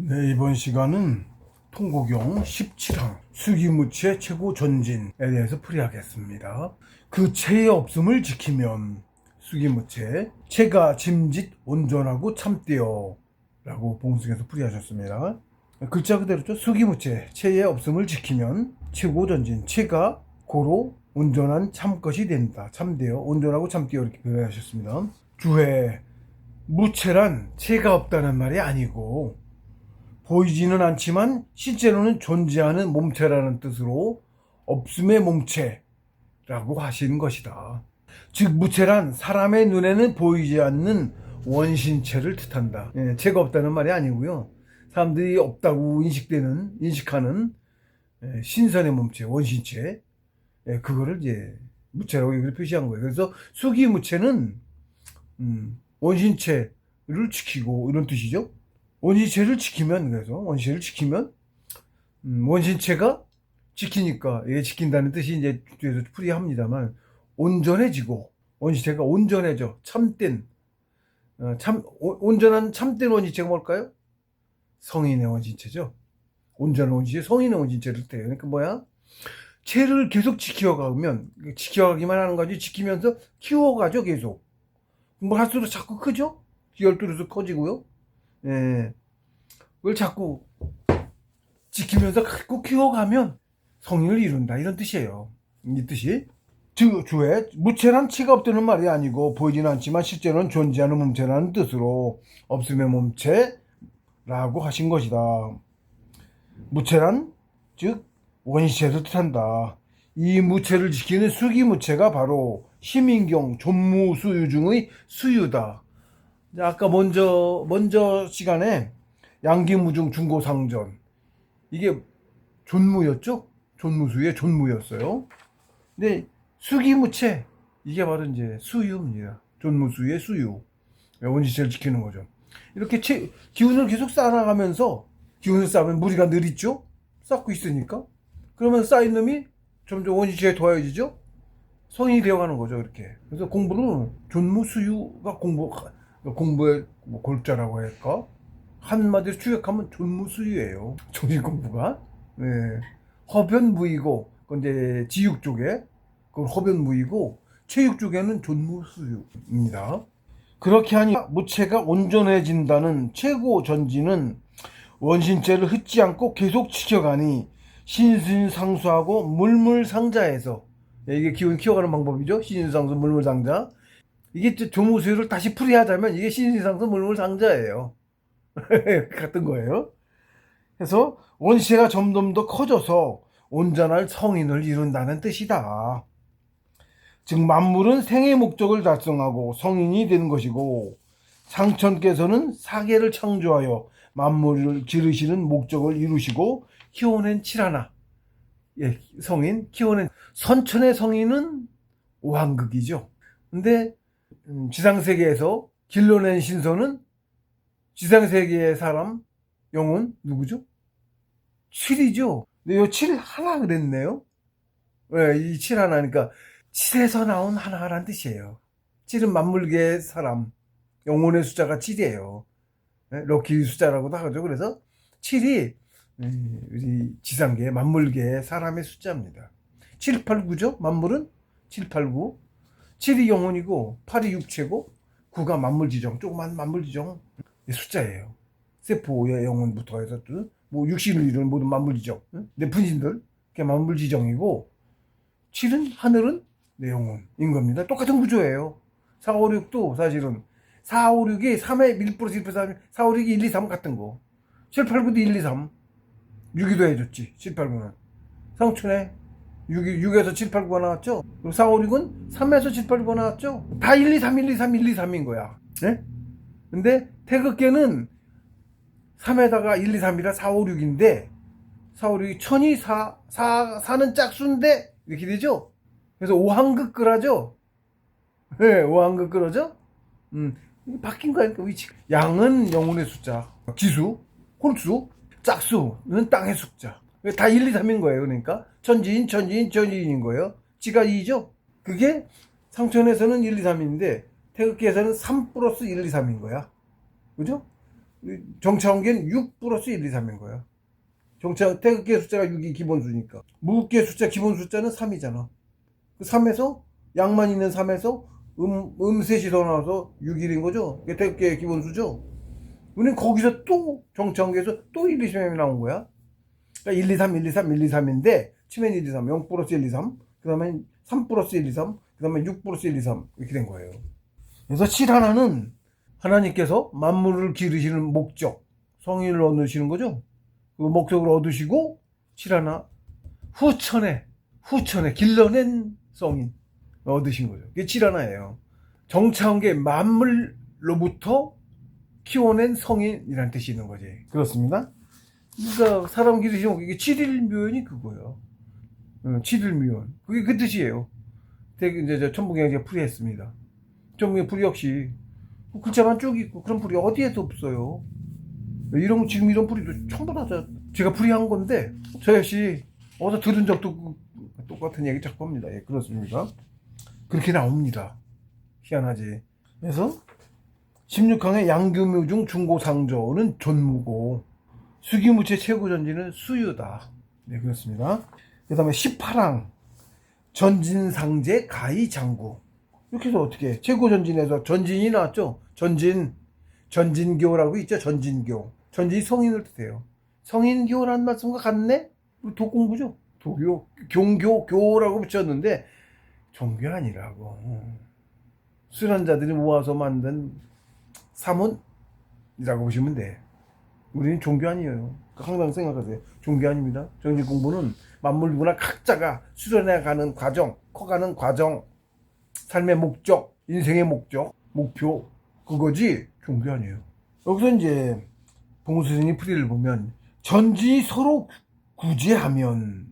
네, 이번 시간은 통고경 17항 수기무체 최고 전진에 대해서 풀이하겠습니다. 그 체의 없음을 지키면 수기무체 체가 짐짓 온전하고 참되어 라고 봉승에서 풀이하셨습니다. 글자 그대로죠. 수기무체 체의 없음을 지키면 최고 전진 체가 고로 온전한 참것이 된다. 참되어 온전하고 참되어 이렇게 표현하셨습니다. 주해 무체란 체가 없다는 말이 아니고 보이지는 않지만 실제로는 존재하는 몸체라는 뜻으로 없음의 몸체라고 하시는 것이다. 즉 무체란 사람의 눈에는 보이지 않는 원신체를 뜻한다. 체가 없다는 말이 아니고요. 사람들이 없다고 인식하는 신선의 몸체, 원신체, 그거를 이제 무체라고 표시한 거예요. 그래서 수기무체는 원신체를 지키고 이런 뜻이죠. 원신체를 지키면, 그래서 원신체를 지키면 원신체가 지키니까, 이게 지킨다는 뜻이 이제 뒤에서 풀이합니다만, 온전해지고 원신체가 온전해져 참된 온전한 참된 원신체가 뭘까요? 성인의 원신체죠. 온전한 원신체, 성인의 원신체를 뜻해요. 그러니까 뭐야? 체를 계속 지켜가기만 하는 거지, 지키면서 키워가죠. 계속 뭘 할수록 자꾸 크죠. 열두로서 커지고요. 그걸 자꾸 지키면서 자꾸 키워가면 성인을 이룬다, 이런 뜻이에요. 이 뜻이 주에 무체란 체가 없다는 말이 아니고 보이지는 않지만 실제로는 존재하는 몸체라는 뜻으로 없음의 몸체라고 하신 것이다. 무체란 즉 원시체를 뜻한다. 이 무체를 지키는 수기무체가 바로 시민경 존무수유 중의 수유다. 아까 먼저 시간에 양기무중 중고상전, 이게 존무였죠? 존무수의 존무였어요. 근데 수기무체, 이게 바로 이제 수유입니다. 존무수의 수유, 원시체를 지키는 거죠. 이렇게 기운을 계속 쌓아나가면서, 기운을 쌓으면 무리가 느리죠? 쌓고 있으니까. 그러면 쌓인 놈이 점점 원시체에 더해지죠? 성인이 되어가는 거죠, 이렇게. 그래서 공부는 존무수유가 공부의 골자라고 할까? 한마디로 추격하면 존무수유예요. 정신공부가. 네. 허변무이고, 그건 이제 지육 쪽에, 그건 허변무이고, 체육 쪽에는 존무수유입니다. 그렇게 하니 무체가 온전해진다는 최고 전진은 원신체를 흩지 않고 계속 지켜가니 신신상수하고 물물상자에서, 이게 기운 키워가는 방법이죠. 신신상수 물물상자. 이게 조무수유를 다시 풀이하자면 이게 신신상수 물물상자예요. 같은 거예요. 그래서 원시체가 점점 더 커져서 온전한 성인을 이룬다는 뜻이다. 즉 만물은 생의 목적을 달성하고 성인이 되는 것이고, 상천께서는 사계를 창조하여 만물을 기르시는 목적을 이루시고 키워낸 칠하나, 성인 키워낸 선천의 성인은 오한극이죠. 근데 지상세계에서 길러낸 신선은 지상세계의 사람, 영혼, 누구죠? 7이죠. 근데 이 7 하나 그랬네요. 왜, 이 7 하나니까 7에서 나온 하나란 뜻이에요. 7은 만물계의 사람, 영혼의 숫자가 7이에요. 럭키 숫자라고도 하죠. 그래서 7이 우리 지상계, 만물계의 사람의 숫자입니다. 7, 8, 9죠? 만물은 7, 8, 9. 7이 영혼이고 8이 육체고 9가 만물지정, 조그만 만물지정 숫자예요. 세포의 영혼부터 해서 뭐 육신을 이루는 모든 만물지정, 내 분신들, 그게 만물지정이고, 7은 하늘은 내 영혼인 겁니다. 똑같은 구조예요. 4, 5, 6도 사실은 4, 5, 6이 3의 1 플러스 1 플러스 3, 4, 5, 6이 1, 2, 3 같은 거. 7, 8, 9도 1, 2, 3. 6이도 해줬지. 7, 8, 9는 상춘에 6에서 7, 8, 9가 나왔죠. 그리고 4, 5, 6은 3에서 7, 8, 9가 나왔죠. 다 1, 2, 3, 1, 2, 3, 1, 2, 3인 거야. 네? 근데 태극계는 3에다가 1, 2, 3이라 4, 5, 6인데, 4, 5, 6이 천이 4는 짝수인데 이렇게 되죠. 그래서 오한극그라죠. 네, 오한극그라죠. 바뀐 거야. 그러니까 위치. 양은 영혼의 숫자, 기수, 홀수, 짝수는 땅의 숫자. 다 1, 2, 3인 거예요. 그러니까 천지인인 거예요. 지가 2죠. 그게 상천에서는 1, 2, 3인데 태극기에서는 3 플러스 1, 2, 3인 거야. 그죠? 정차원계는 6 플러스 1, 2, 3인 거야. 태극기의 숫자가 6이 기본 수니까. 무국기의 숫자 기본 숫자는 3이잖아. 그 3에서 양만 있는 3에서 셋이 더 나와서 6일인 거죠. 그게 태극기의 기본 수죠. 우리는 거기서 또 정차원계에서 또 1, 2, 3이 나온 거야. 그러니까 1, 2, 3, 1, 2, 3, 1, 2, 3인데 치면 1, 2, 3, 0 플러스 1, 2, 3, 그 다음에 3 플러스 1, 2, 3, 그 다음에 6 플러스 1, 2, 3 이렇게 된 거예요. 그래서 7 하나는 하나님께서 만물을 기르시는 목적, 성인을 얻으시는 거죠. 그 목적을 얻으시고 7 하나 후천에 길러낸 성인 얻으신 거죠. 그게 7 하나예요. 정차원계 만물로부터 키워낸 성인이라는 뜻이 있는 거지. 그렇습니다. 그러니까 사람 기르시면 이게 7일 묘연이 그거예요. 7일 묘연. 그게 그 뜻이에요. 이제 천부경제가 풀이했습니다. 천부경 풀이 역시 글자만 쭉 있고 그런 풀이 어디에도 없어요. 지금 이런 풀이도 전부 다 제가 풀이한 건데 저 역시 어디서 들은 적도 똑같은 얘기 자꾸 합니다. 예, 그렇습니다. 그렇게 나옵니다. 희한하지. 그래서 16항의 양규묘중 중고상조는 존무고 수기무체 최고전지는 수유다. 네, 그렇습니다. 그 다음에 18항 전진상제 가이장구. 이렇게 해서 어떻게 최고전진에서 전진이 나왔죠. 전진교라고 있죠. 전진교. 전진이 성인을 뜻해요. 성인교라는 말씀과 같네? 도공부죠. 도교, 교라고 붙였는데 종교 아니라고. 수련자들이 모아서 만든 사문이라고 보시면 돼. 우리는 종교 아니에요. 항상 생각하세요. 종교 아닙니다. 정신 공부는 만물 문화 각자가 수련해가는 과정, 커가는 과정, 삶의 목적, 인생의 목적, 목표, 그거지 종교 아니에요. 여기서 이제 봉수선이 풀이를 보면 전지 서로 구제하면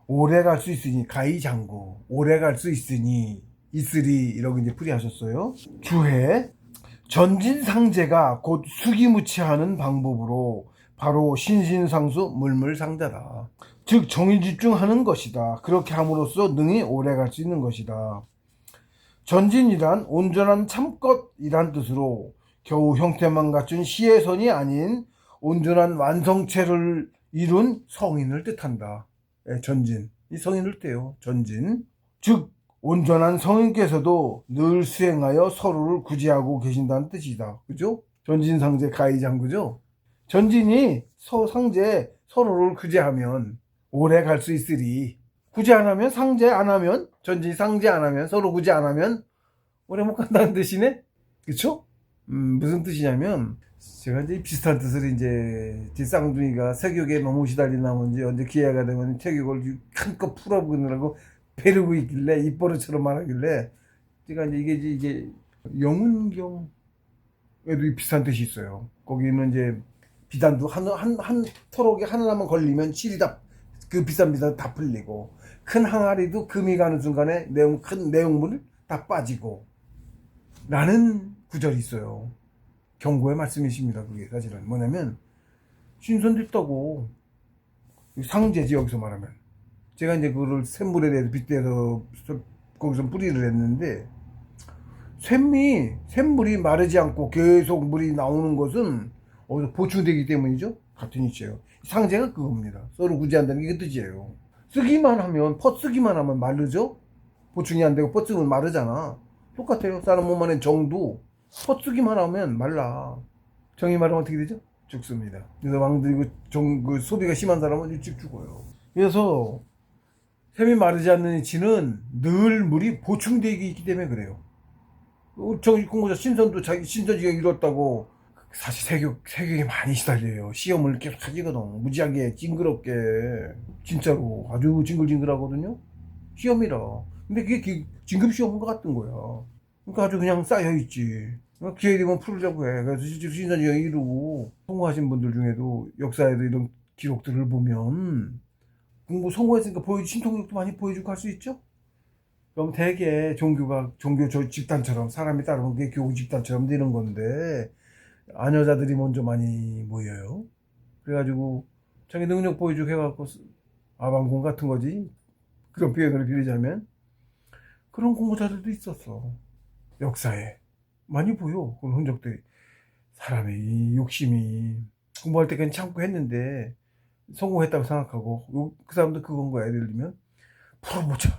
오래 갈 수 있으니 가이장구 오래 갈 수 있으리 이러고 이제 풀이하셨어요. 주해 전진상제가 곧 수기무치하는 방법으로 바로 신신상수 물물상자다. 즉 정의집중하는 것이다. 그렇게 함으로써 능히 오래 갈 수 있는 것이다. 전진이란 온전한 참것이란 뜻으로 겨우 형태만 갖춘 시혜선이 아닌 온전한 완성체를 이룬 성인을 뜻한다. 전진. 이 성인을 뜻해요. 전진. 즉 온전한 성인께서도 늘 수행하여 서로를 구제하고 계신다는 뜻이다. 그죠? 전진상제 가이장구죠? 전진이 상제 서로를 구제하면 오래 갈 수 있으리. 구제 안 하면 상제 안 하면 전진이 상제 안 하면 서로 구제 안 하면 오래 못 간다는 뜻이네? 그쵸? 무슨 뜻이냐면 제가 이제 비슷한 뜻을 이제 쌍둥이가 세교에 너무 시달리나 뭔지 언제 기회가 되면 태교를 한껏 풀어보느라고 베르고 있길래 입버릇처럼 말하길래 제가 이게 영운경에도 비슷한 뜻이 있어요. 거기는 이제 비단도 한 토록에 하나만 걸리면 실이 그 비싼 비단 다 풀리고 큰 항아리도 금이 가는 순간에 큰 내용물 다 빠지고 라는 구절이 있어요. 경고의 말씀이십니다. 그게 사실은 뭐냐면 신선 됐다고 상제지 여기서 말하면 제가 이제 그거를 샘물에 대해서 빗대서 거기서 뿌리를 했는데 샘물이 마르지 않고 계속 물이 나오는 것은 어디서 보충되기 때문이죠. 같은 이치예요. 상제가 그겁니다. 서로 구제한다는 게 그 뜻이에요. 쓰기만 하면 퍼쓰기만 하면 마르죠. 보충이 안 되고 퍼쓰면 마르잖아. 똑같아요. 사람 몸 안에 정도 퍼쓰기만 하면 말라. 정이 마르면 어떻게 되죠? 죽습니다. 그래서 왕들이 그 소비가 심한 사람은 일찍 죽어요. 그래서 샘이 마르지 않는 이치는 늘 물이 보충되기 있기 때문에 그래요. 정신공부자 신선도 자기 신선지가 이뤘다고 사실 세교에 많이 시달려요. 시험을 계속 하기거든. 무지하게 징그럽게 진짜로 아주 징글징글하거든요. 시험이라. 근데 그게 진급시험 것 같은 거야. 그러니까 아주 그냥 쌓여있지. 기회 되면 풀으려고 해. 그래서 실제로 신선지가 이루고 성공하신 분들 중에도 역사에도 이런 기록들을 보면 공부 성공했으니까 신통력도 많이 보여주고 할 수 있죠. 그럼 대개 종교 집단처럼 사람이 따르면 그게 교우 집단처럼 되는 건데 아녀자들이 먼저 많이 모여요. 그래가지고 자기 능력 보여주고 해갖고 아방궁 같은 거지. 그런 표현을 빌리자면 그런 공부자들도 있었어. 역사에 많이 보여 그런 흔적들이. 사람의 욕심이 공부할 때까지 참고 했는데 성공했다고 생각하고 그 사람도 그건 거야. 예를 들면 풀어보자.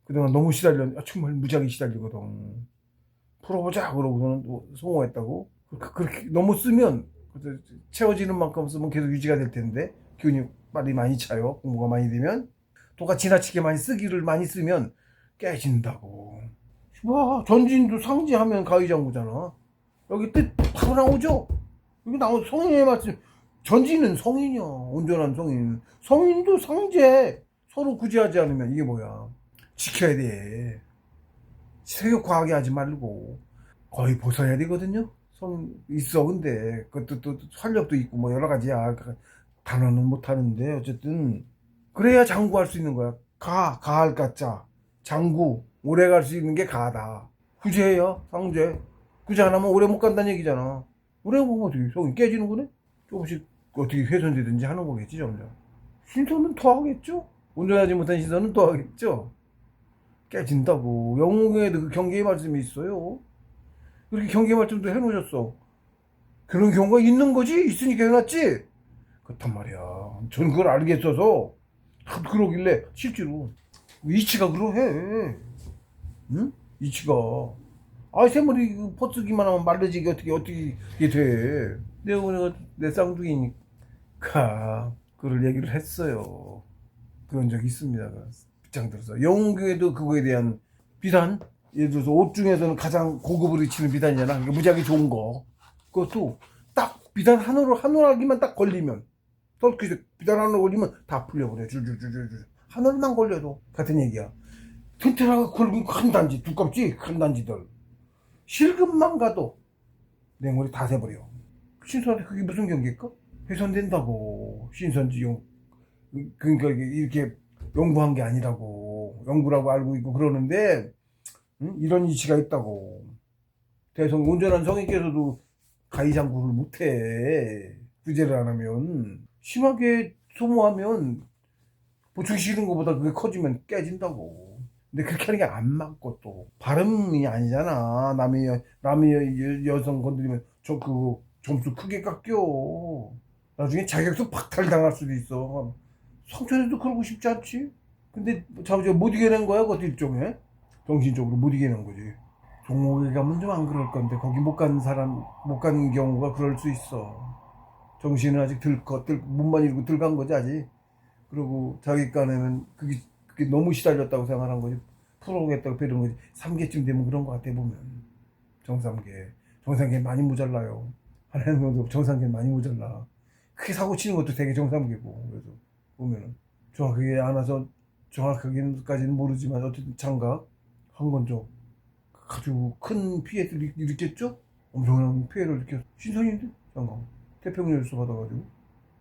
그동안 너무 시달렸는데 정말 무지하게 시달리거든. 풀어보자 그러고서는 성공했다고 그렇게 너무 쓰면 채워지는 만큼 쓰면 계속 유지가 될 텐데 기운이 빨리 많이 차요. 공부가 많이 되면 또가 지나치게 많이 쓰기를 많이 쓰면 깨진다고. 와, 전진도 상지하면 가위장구잖아. 여기 뜻 바로 나오죠. 여기 나오 성인의 말씀. 전진은 성인이야. 온전한 성인. 성인도 상제. 서로 구제하지 않으면 이게 뭐야. 지켜야 돼. 세욕 과하게 하지 말고 거의 벗어야 되거든요. 성 있어. 근데 그것도 또 활력도 있고 뭐 여러 가지야. 단어는 못 하는데 어쨌든 그래야 장구할 수 있는 거야. 가할 가짜. 장구 오래 갈 수 있는 게 가다. 구제예요. 상제. 구제 안 하면 오래 못 간다는 얘기잖아. 오래 보면 어떻게 성이 깨지는 거네? 조금씩 어떻게 훼손되든지 하는 거겠지 점점. 신선은 더 하겠죠? 온전하지 못한 신선은 더 하겠죠? 깨진다고. 영웅에도 그 경계의 말씀이 있어요. 그렇게 경계의 말씀도 해놓으셨어. 그런 경우가 있는 거지? 있으니까 해놨지? 그렇단 말이야. 전 그걸 알겠어서 그러길래 실제로 이치가 그러해. 응? 이치가. 아, 새머리 퍼쓰기만 하면 말르지게 어떻게 이게 돼. 내가 내 쌍둥이니까 그걸 얘기를 했어요. 그런 적이 있습니다. 빗장 들어서 영웅교회도 그거에 대한 비단, 예를 들어서 옷 중에서는 가장 고급으로 치는 비단이잖아. 그러니까 무지하게 좋은 거. 그것도 딱 비단 하나라기만 딱 걸리면 비단 하나 걸리면 다 풀려버려. 줄줄줄줄 하나만 걸려도 같은 얘기야. 튼튼하게 걸리면 큰 단지, 두껍지? 큰 단지들. 실금만 가도 맹물이 다 새버려. 신선한테 그게 무슨 경기일까? 훼손된다고. 신선지용. 그러니까 이렇게 연구한 게 아니라고. 연구라고 알고 있고 그러는데, 응? 이런 이치가 있다고. 온전한 성인께서도 가위장구를 못해. 구제를 안 하면. 심하게 소모하면 보충 싫은 것보다 그게 커지면 깨진다고. 근데 그렇게 하는 게 안 맞고 또 발음이 아니잖아. 남의 여성 건드리면 그 점수 크게 깎여. 나중에 자격도 박탈 당할 수도 있어. 성천에도 그러고 싶지 않지? 근데 못 이겨낸 거야. 그것도 일종의 정신적으로 못 이겨낸 거지. 종목에 가면 좀 안 그럴 건데 거기 못 간 경우가 그럴 수 있어. 정신은 아직 몸만 이루고 들간 거지 아직. 그리고 자기간에는 그게 너무 시달렸다고 생각하는 거지. 풀어오겠다고 배우는 거지. 3개쯤 되면 그런 거 같아 보면. 정상계 많이 모자라요. 하나님도 정상계 많이 모자라. 크게 사고 치는 것도 되게 정상계고. 그래서 보면은 정확하게 안 와서 정확하게까지는 모르지만 어쨌든 장각 한 건죠. 아주 큰 피해를 일으켰죠. 엄청난 피해를 일으켰어. 신선인데 장각 태평양 뉴스 받아가지고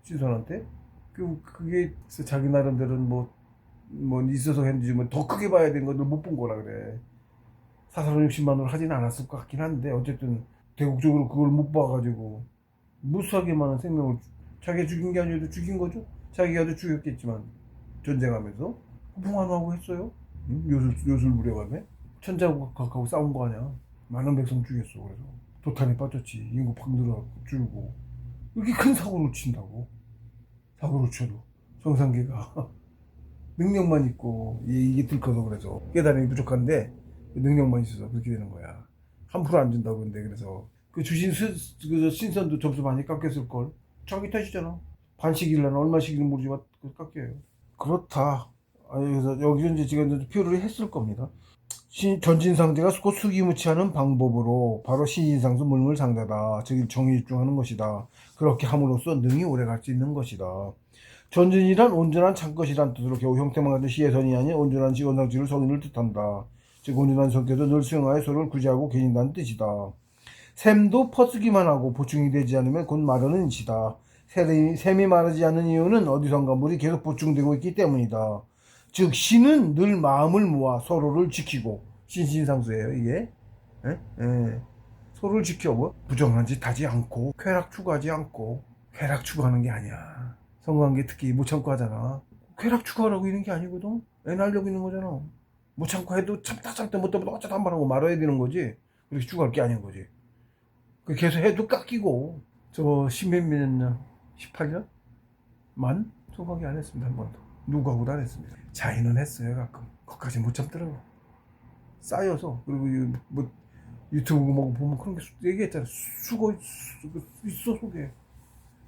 신선한테 그게 자기 나름대로는 뭐 있어서 했는지 뭐 더 크게 봐야 되는 것들 못 본 거라 그래. 사사로운 60만으로 하진 않았을 것 같긴 한데 어쨌든 대국적으로 그걸 못 봐가지고 무수하게 많은 생명을 자기가 죽인 게 아니어도 죽인 거죠. 자기가도 죽였겠지만 전쟁하면서 풍화하고 했어요. 응? 요술 부려가며 천자국하고 싸운 거 아니야. 많은 백성 죽였어. 그래서 도탄에 빠졌지. 인구 팍 늘어가고 줄고 이렇게 큰 사고를 친다고. 사고를 쳐도 정상계가 능력만 있고 이게 들커서 그래서 깨달음이 부족한데 능력만 있어서 그렇게 되는 거야. 함부로 안 준다고 그러는데 그래서 그 주신 그 신선도 점수 많이 깎였을 걸. 자기 탓이잖아. 반씩일려나 얼마씩일는 모르지만 깎여요. 그렇다. 그래서 여기 이제 지금 표를 했을 겁니다. 전진상제가 곧 수기무치하는 방법으로 바로 신진상수 물물상자다. 즉 정의집중하는 것이다. 그렇게 함으로써 능히 오래갈 수 있는 것이다. 전진이란 온전한 참것이란 뜻으로 겨우 형태만 같은 시혜선이 아닌 온전한 지원상치를 성인을 뜻한다. 즉 온전한 성격도 늘 수용하여 서로를 구제하고 계신다는 뜻이다. 샘도 퍼쓰기만 하고 보충이 되지 않으면 곧 마르는 이치다. 샘이 마르지 않는 이유는 어디선가 물이 계속 보충되고 있기 때문이다. 즉 신은 늘 마음을 모아 서로를 지키고 신신상수예요 이게. 서로를 지켜 부정한 짓 하지 않고 쾌락 추구하지 않고. 쾌락 추구하는 게 아니야. 성관계 특히 못 참고 하잖아. 쾌락 추구하라고 있는 게 아니거든. 애 날려고 있는 거잖아. 못 참고 해도 참다 못하면 어쩌다 한 번 하고 말아야 되는 거지. 그렇게 추구할 게 아닌 거지. 그 계속 해도 깎이고. 저 십몇 년, 18년? 만? 소각이 안 했습니다. 한 번도. 누구하고도 안 했습니다. 자인은 했어요 가끔. 거기까지 못 참더라고. 쌓여서. 그리고 뭐 유튜브 뭐 보면 그런 게 얘기했잖아. 수고 있어 속에.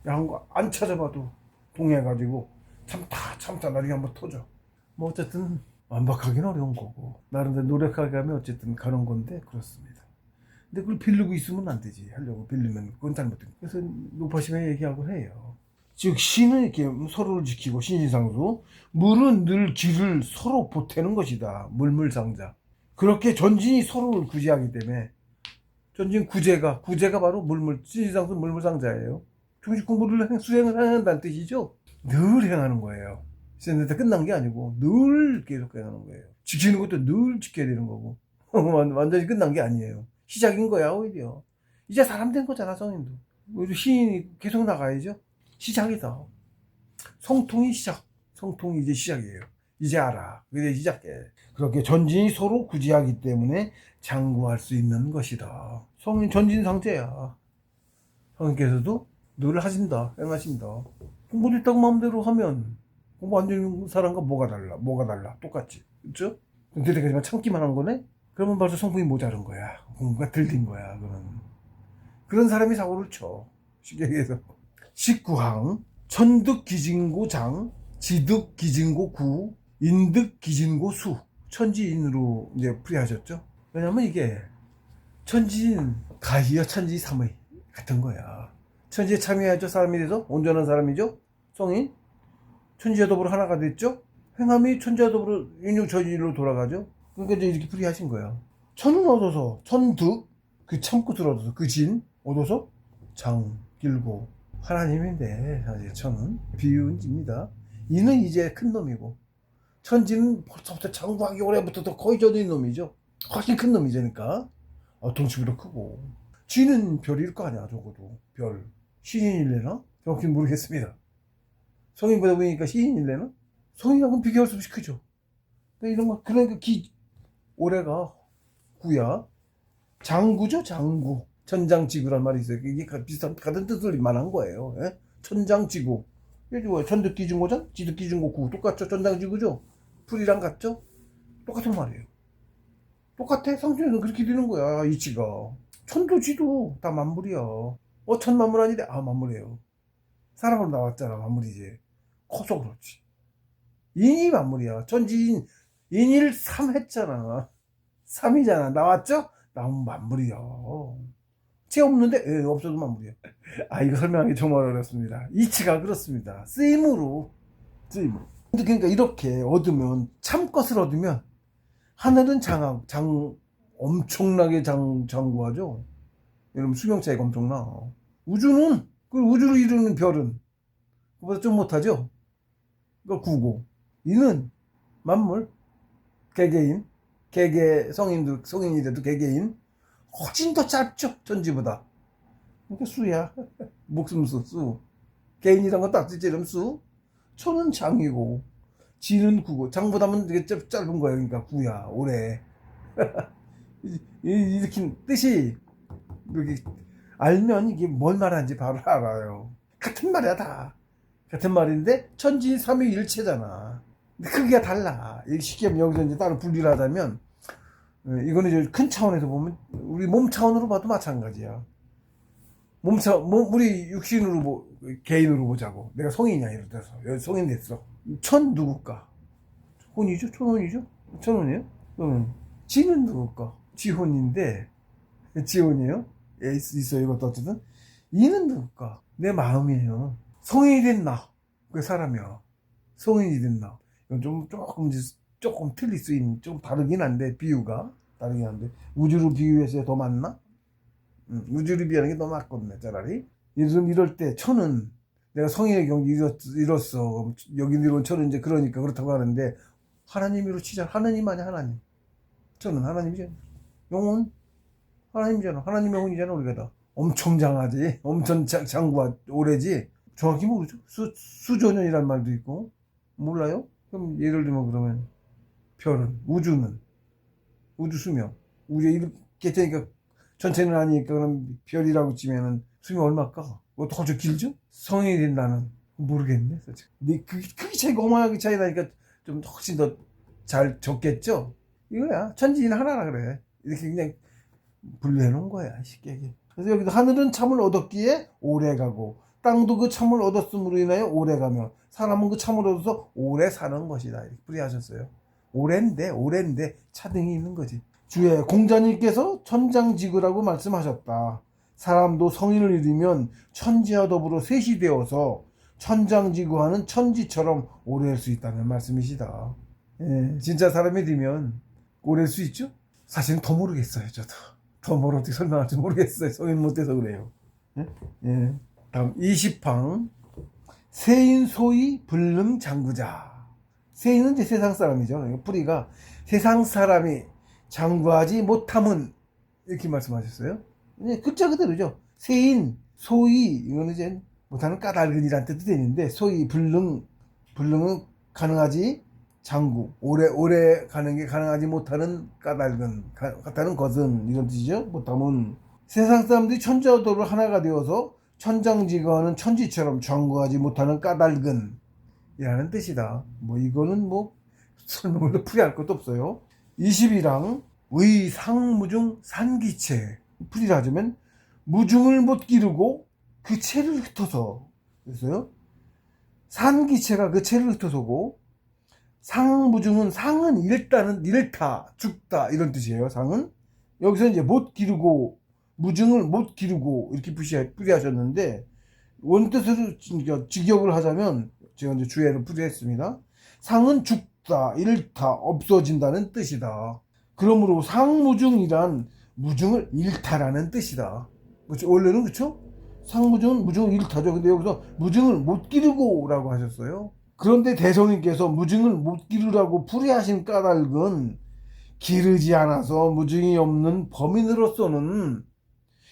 양거 안 찾아봐도 동해가지고 참다 나중에 한번 터져. 뭐 어쨌든 완벽하기는 어려운 거고 나름대로 노력하게 하면 어쨌든 가는 건데 그렇습니다. 근데 그걸 빌리고 있으면 안 되지. 하려고 빌리면 그건 잘못된 거예요. 그래서 높아심에 얘기하고 해요. 즉 신은 이렇게 서로를 지키고 신신상수, 물은 늘 길을 서로 보태는 것이다. 물물상자. 그렇게 전진이 서로를 구제하기 때문에 전진 구제가 바로 신신상수 물물상자예요. 중식 공부를 수행을 한다는 뜻이죠. 늘 행하는 거예요. 시즌 때 끝난 게 아니고 늘 계속 행하는 거예요. 지키는 것도 늘 지켜야 되는 거고 완전히 끝난 게 아니에요. 시작인 거야 오히려. 이제 사람 된 거잖아 성인도. 우리 시인이 계속 나가야죠. 시작이다. 성통이 시작. 성통이 이제 시작이에요. 이제 알아. 이제 시작해. 그렇게 전진이 서로 구제하기 때문에 장구할 수 있는 것이다. 성인 전진상제야. 성인께서도 늘 하신다. 행하신다. 공부도 있다고 마음대로 하면 공부 안 되는 사람과 뭐가 달라. 똑같지. 그쵸? 그때까지만 참기만 한 거네? 그러면 벌써 성품이 모자른 거야. 공부가 들린 거야. 그런 사람이 사고를 쳐. 쉽게 얘기해서. 19항 천득기진고장, 지득기진고구, 인득기진고수. 천지인으로 이제 풀이하셨죠. 왜냐면 이게 천지인 가히여 천지삼의 같은 거야. 천지에 참여하죠. 사람이 돼서 온전한 사람이죠. 성인. 천지와 더불어 하나가 됐죠. 행함이 천지와 더불어 인육천지로 돌아가죠. 그러니까 이제 이렇게 풀이하신 거야. 천은 얻어서 천득, 그 참끝을 얻어서 그 진 얻어서 장 길고 하나님인데 사실 천은 비유입니다. 이는 이제 큰 놈이고 천지는 벌써부터 장구하기 오래부터 더 거의 저는 놈이죠. 훨씬 큰 놈이죠. 그러니까 덩치보다 크고 지는 별일 거 아니야. 적어도 별. 시인일래나? 정확히 모르겠습니다. 성인보다 보니까 시인일래나? 성인하고는 비교할 수 없이 크죠. 그러니까 이런 거 그러니까 올해가 구야. 장구죠. 장구. 천장지구란 말이 있어요. 이게 비슷한 같은 뜻을 말한 거예요. 예? 천장지구. 이게 뭐야? 천득기준고전, 지득기준고구 똑같죠. 천장지구죠. 풀이랑 같죠. 똑같은 말이에요. 똑같아. 상준에는 그렇게 되는 거야. 이치가. 천도 지도 다 만물이야. 천만물 아니래? 만물이에요. 사람으로 나왔잖아. 만물이지. 커서 그렇지. 인이 만물이야. 천지인 인일 3 했잖아. 3이잖아. 나왔죠? 나온 만물이야. 체 없는데? 예, 없어도 만물이야. 이거 설명하기 정말 어렵습니다. 이치가 그렇습니다. 쓰임으로. 그러니까 이렇게 얻으면, 참것을 얻으면, 하늘은 엄청나게 장구하죠? 여러분, 수명 차이가 엄청나. 우주는, 그 우주를 이루는 별은, 그보다 좀 못하죠? 그거 구고. 이는 만물, 개개인, 성인이 돼도 개개인, 훨씬 더 짧죠, 천지보다. 그러니까 수야. 목숨수. 개인이란 건 딱 이름 수. 초는 장이고, 지는 구고. 장보다는 되게 짧은 거예요. 그러니까 구야, 오래. 이렇게 뜻이, 이렇게 알면 이게 뭘 말하는지 바로 알아요. 같은 말이야, 다. 같은 말인데, 천지 삼위일체잖아. 근데 크기가 달라. 쉽게 여기서 이제 따로 분리를 하자면, 이거는 이제 큰 차원에서 보면, 우리 몸 차원으로 봐도 마찬가지야. 우리 육신으로 개인으로 보자고. 내가 성인이야, 예를 들어서. 성인 됐어. 천 누굴까? 혼이죠? 천혼이죠? 천혼이에요? 지는 누굴까? 지혼인데, 지혼이에요? 있어요, 이것도 어쨌든. 이는 누굴까? 내 마음이에요. 성인이 됐나? 그 사람이야. 성인이 됐나? 이건 조금 틀릴 수 있는, 좀 다르긴 한데, 비유가. 다르긴 한데. 우주로 비유해서 더 맞나? 우주를 비하는 게 더 맞거든요, 차라리. 이럴 때, 천은, 내가 성인의 경우 이뤘어. 여기 이룬 천은 이제 그러니까 그렇다고 하는데, 하나님으로 치자. 하나님 아니야, 하나님. 천은 하나님이잖아. 영혼? 하나님이잖아. 하나님의 혼이잖아, 우리가 다. 엄청 장하지. 엄청 장구하, 오래지. 정확히 모르죠. 수조년이란 말도 있고. 몰라요? 그럼 예를 들면 그러면, 별은, 우주 수명. 우주에 이렇게 되니까 전체는 아니니까 그럼 별이라고 치면은 수명이 얼마일까? 뭐 더 길죠? 성인이 된다는 모르겠네. 근데 그게 차이가 어마어마하게 차이 나니까 좀 훨씬 더 잘 적겠죠? 이거야. 천지인 하나라 그래. 이렇게 그냥 분류해 놓은 거야. 쉽게. 그래서 여기도 하늘은 참을 얻었기에 오래 가고 땅도 그 참을 얻었음으로 인하여 오래 가며 사람은 그 참을 얻어서 오래 사는 것이다. 이렇게 풀이하셨어요. 오랜데 차등이 있는 거지. 주의 공자님께서 천장지구라고 말씀하셨다. 사람도 성인을 이루면 천지와 더불어 셋이 되어서 천장지구하는 천지처럼 오래 할 수 있다는 말씀이시다. 예, 진짜 사람이 되면 오래 할 수 있죠? 사실은 더 모르겠어요. 저도 더 뭘 어떻게 설명할지 모르겠어요. 성인 못돼서 그래요. 예? 예. 다음 20항 세인소위 불능장구자. 세인은 이제 세상 사람이죠. 풀이가 세상 사람이 장구하지 못함은 이렇게 말씀하셨어요. 네, 글자 그대로죠. 세인, 소위 이거는 이제 못하는 까닭은이란 뜻도 되는데 소위 불능은 가능하지 장구 오래 가는 게 가능하지 못하는 까닭은 같다는 것은 이런 뜻이죠. 못함은 세상 사람들이 천지와 도를 하나가 되어서 천장지거하는 천지처럼 장구하지 못하는 까닭은 이라는 뜻이다. 뭐 이거는 뭐 설명을 풀이할 것도 없어요. 21항 의상무중 산기체 풀이를 하자면 무중을 못 기르고 그 체를 흩어서 그랬어요. 산기체가 그 체를 흩어서고 상무중은 상은 잃다 죽다 이런 뜻이에요. 상은 여기서 이제 못 기르고 무중을 못 기르고 이렇게 풀이하셨는데 원뜻으로 직역을 하자면 제가 이제 주해를 풀이했습니다. 상은 죽다, 잃다, 없어진다는 뜻이다. 그러므로 상무중이란 무중을 잃다라는 뜻이다. 그렇죠? 원래는 그렇죠? 상무중은 무중을 잃다죠. 근데 여기서 무중을 못 기르고라고 하셨어요. 그런데 대성님께서 무중을 못 기르라고 풀이하신 까닭은 기르지 않아서 무중이 없는 범인으로서는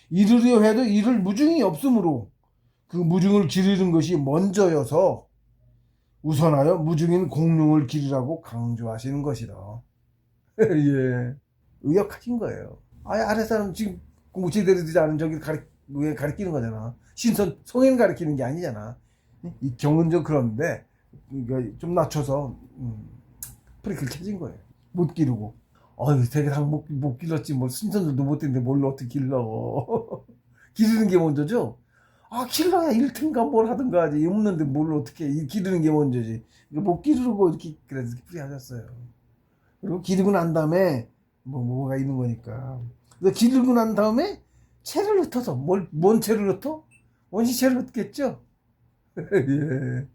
이르려 해도 이를 무중이 없으므로 그 무중을 기르는 것이 먼저여서 우선하여 무중인 공룡을 기르라고 강조하시는 것이다. 예. 의역하신 거예요. 아예 아래 사람 지금 공부 제대로 되지 않은 저기 가르치는 거잖아. 성인 가르치는 게 아니잖아. 이 경은적 그런데 그러니까 좀 낮춰서 프리클 쳐진 거예요. 못 기르고. 되게 못 길렀지. 뭐 신선들도 못 됐는데 뭘 어떻게 길러. 기르는 게 먼저죠. 길러야 잃든가 뭘 하든가 하지. 없는데 뭘 어떻게 기르는 게 먼저지. 못 기르고 이렇게 그래서 풀이하셨어요. 그리고 기르고 난 다음에 뭐가 있는 거니까. 그래서 기르고 난 다음에 채를 흩어서 뭔 채를 흩어? 원시채를 흩겠죠. 예.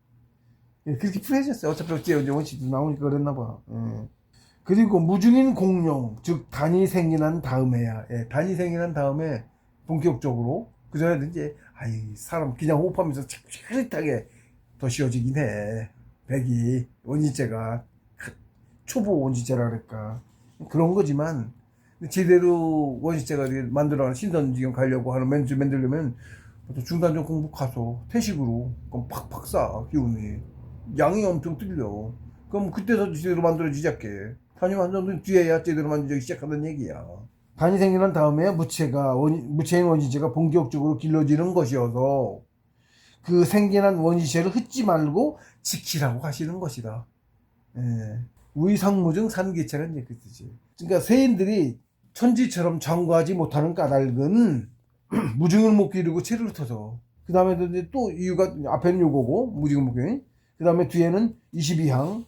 예, 그렇게 풀이하셨어요. 어차피 어째 원시도 나오니까 그랬나 봐. 예. 그리고 무중인 공룡, 즉 단이 생겨난 다음에야. 예, 단이 생겨난 다음에 본격적으로 그 전에는 이제 사람 그냥 호흡하면서 차릿하게 더 씌워지긴 해. 백이 원시제가 초보 원시제라 그럴까 그런 거지만 제대로 원시제가 만들어가는 신선지경 가려고 하는 만들려면 중단전 공부 가서 태식으로 그럼 팍팍 쏴 기운이 양이 엄청 들려. 그럼 그때서 제대로 만들어지지 않게 단위 완전은 뒤에야 제대로 만들기 시작하는 얘기야. 단이 생겨난 다음에 무체인 원시제가 본격적으로 길러지는 것이어서 그 생겨난 원시제를 흩지 말고 지키라고 하시는 것이다. 예. 위상무중 산기체는 이제 그 뜻이에요. 그러니까 세인들이 천지처럼 장구하지 못하는 까닭은 무중을 못 기르고 채를 흩어서. 그 다음에 또 이유가 앞에는 요거고 무중을 못 기르니. 그 다음에 뒤에는 22항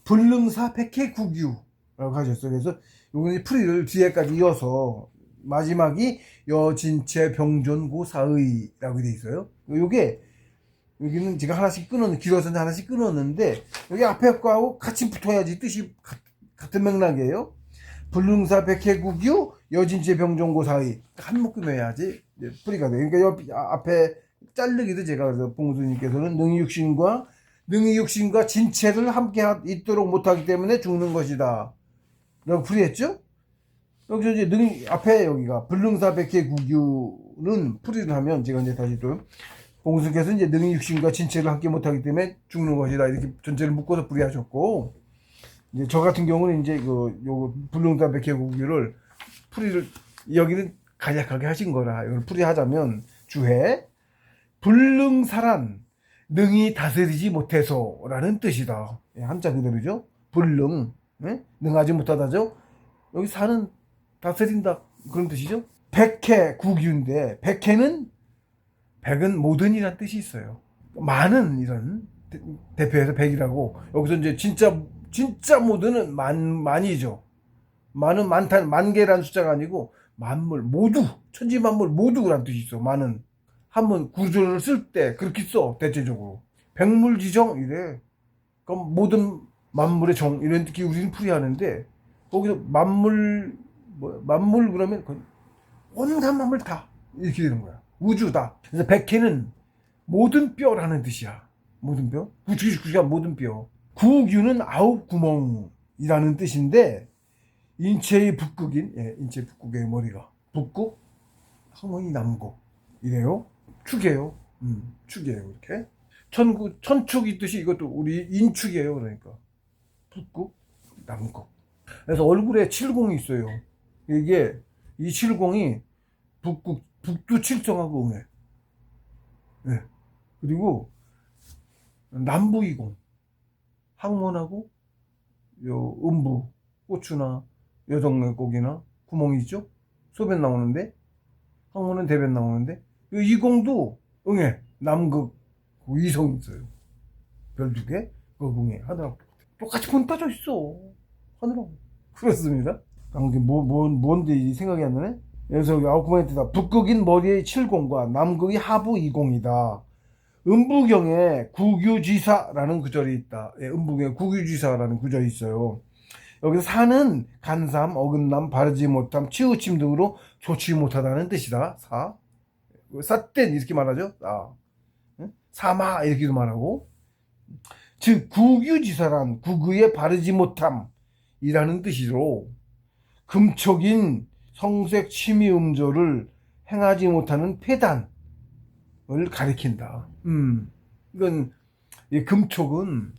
불능사 백해구규라고 하셨어요. 그래서 요거는 풀이를 뒤에까지 이어서 마지막이 여진체 병존고 사의라고 돼 있어요. 여기는 제가 하나씩 길어서 하나씩 끊었는데 여기 앞에 거하고 같이 붙어야지 뜻이 같은 맥락이에요. 불능사 백해구규 여진체 병존고 사의 한 묶음해야지 풀이가 돼요. 그러니까 옆 앞에 자르기도 제가 그래서 봉수님께서는 능이육신과 진체를 함께 있도록 못하기 때문에 죽는 것이다 라고 풀이했죠. 여기서 이제 앞에 여기가 불능사 백해구규는 풀이를 하면 제가 이제 다시 또 봉수께서 이제 능이육신과 진체를 함께 못하기 때문에 죽는 것이다 이렇게 전체를 묶어서 풀이하셨고, 이제 저 같은 경우는 이제 요거 불능사 백해구규를 풀이를 여기는 간략하게 하신 거라. 이걸 풀이하자면 주해 불능사란 능히 다스리지 못해서라는 뜻이다. 예, 한자 그대로죠. 불능, 예? 능하지 못하다죠. 여기 사는 다스린다 그런 뜻이죠. 백해 국유인데 백은 모든이란 뜻이 있어요. 많은 이런 대표해서 백이라고. 여기서 이제 진짜 모든은 만이죠. 만은 많다, 만개라는 숫자가 아니고 만물 모두, 천지 만물 모두라는 뜻이 있어. 만은 한번 구조를 쓸 때 그렇게 써. 대체적으로 백물지정 이래. 그럼 모든 만물의 정 이런 뜻이 우리는 풀이하는데 거기서 만물 그러면 온갖 만물 다 이렇게 되는 거야. 우주다. 그래서 백해는 모든 뼈라는 뜻이야. 모든 뼈. 구축구가 모든 뼈. 구유는 아홉 구멍이라는 뜻인데 인체의 북극인, 예, 인체 북극의 머리가 북극, 항문이 남극 이래요. 축이에요. 축이에요. 이렇게 천축 있듯이 이것도 우리 인축이에요. 그러니까 북극, 남극. 그래서 얼굴에 칠공이 있어요. 이게 이 칠공이 북두 칠성하고 응해. 네. 그리고 남부이공, 항문하고 요 음부, 고추나 여성고기나 구멍이 있죠. 소변 나오는데 항문은 대변 나오는데 요 이공도 응해. 남극 이성 있어요. 별 두 개, 그 응해 하더라고. 똑같이 본 따져 있어. 하더라고. 그렇습니다. 뭔데 생각이 안 나네? 그래서 아홉 구멍에다 북극인 머리의 칠공과 남극이 하부 이공이다. 음부경에 구규지사라는 구절이 있다. 예, 음부경에 구규지사라는 구절이 있어요. 여기서 사는 간삼, 어긋남, 바르지 못함, 치우침 등으로 좋지 못하다는 뜻이다. 삿된 이렇게 말하죠. 사마 이렇게도 말하고. 즉 구규지사란 구구의 바르지 못함이라는 뜻이로 금촉인 성색 취미음조를 행하지 못하는 폐단을 가리킨다. 이건 이 금촉은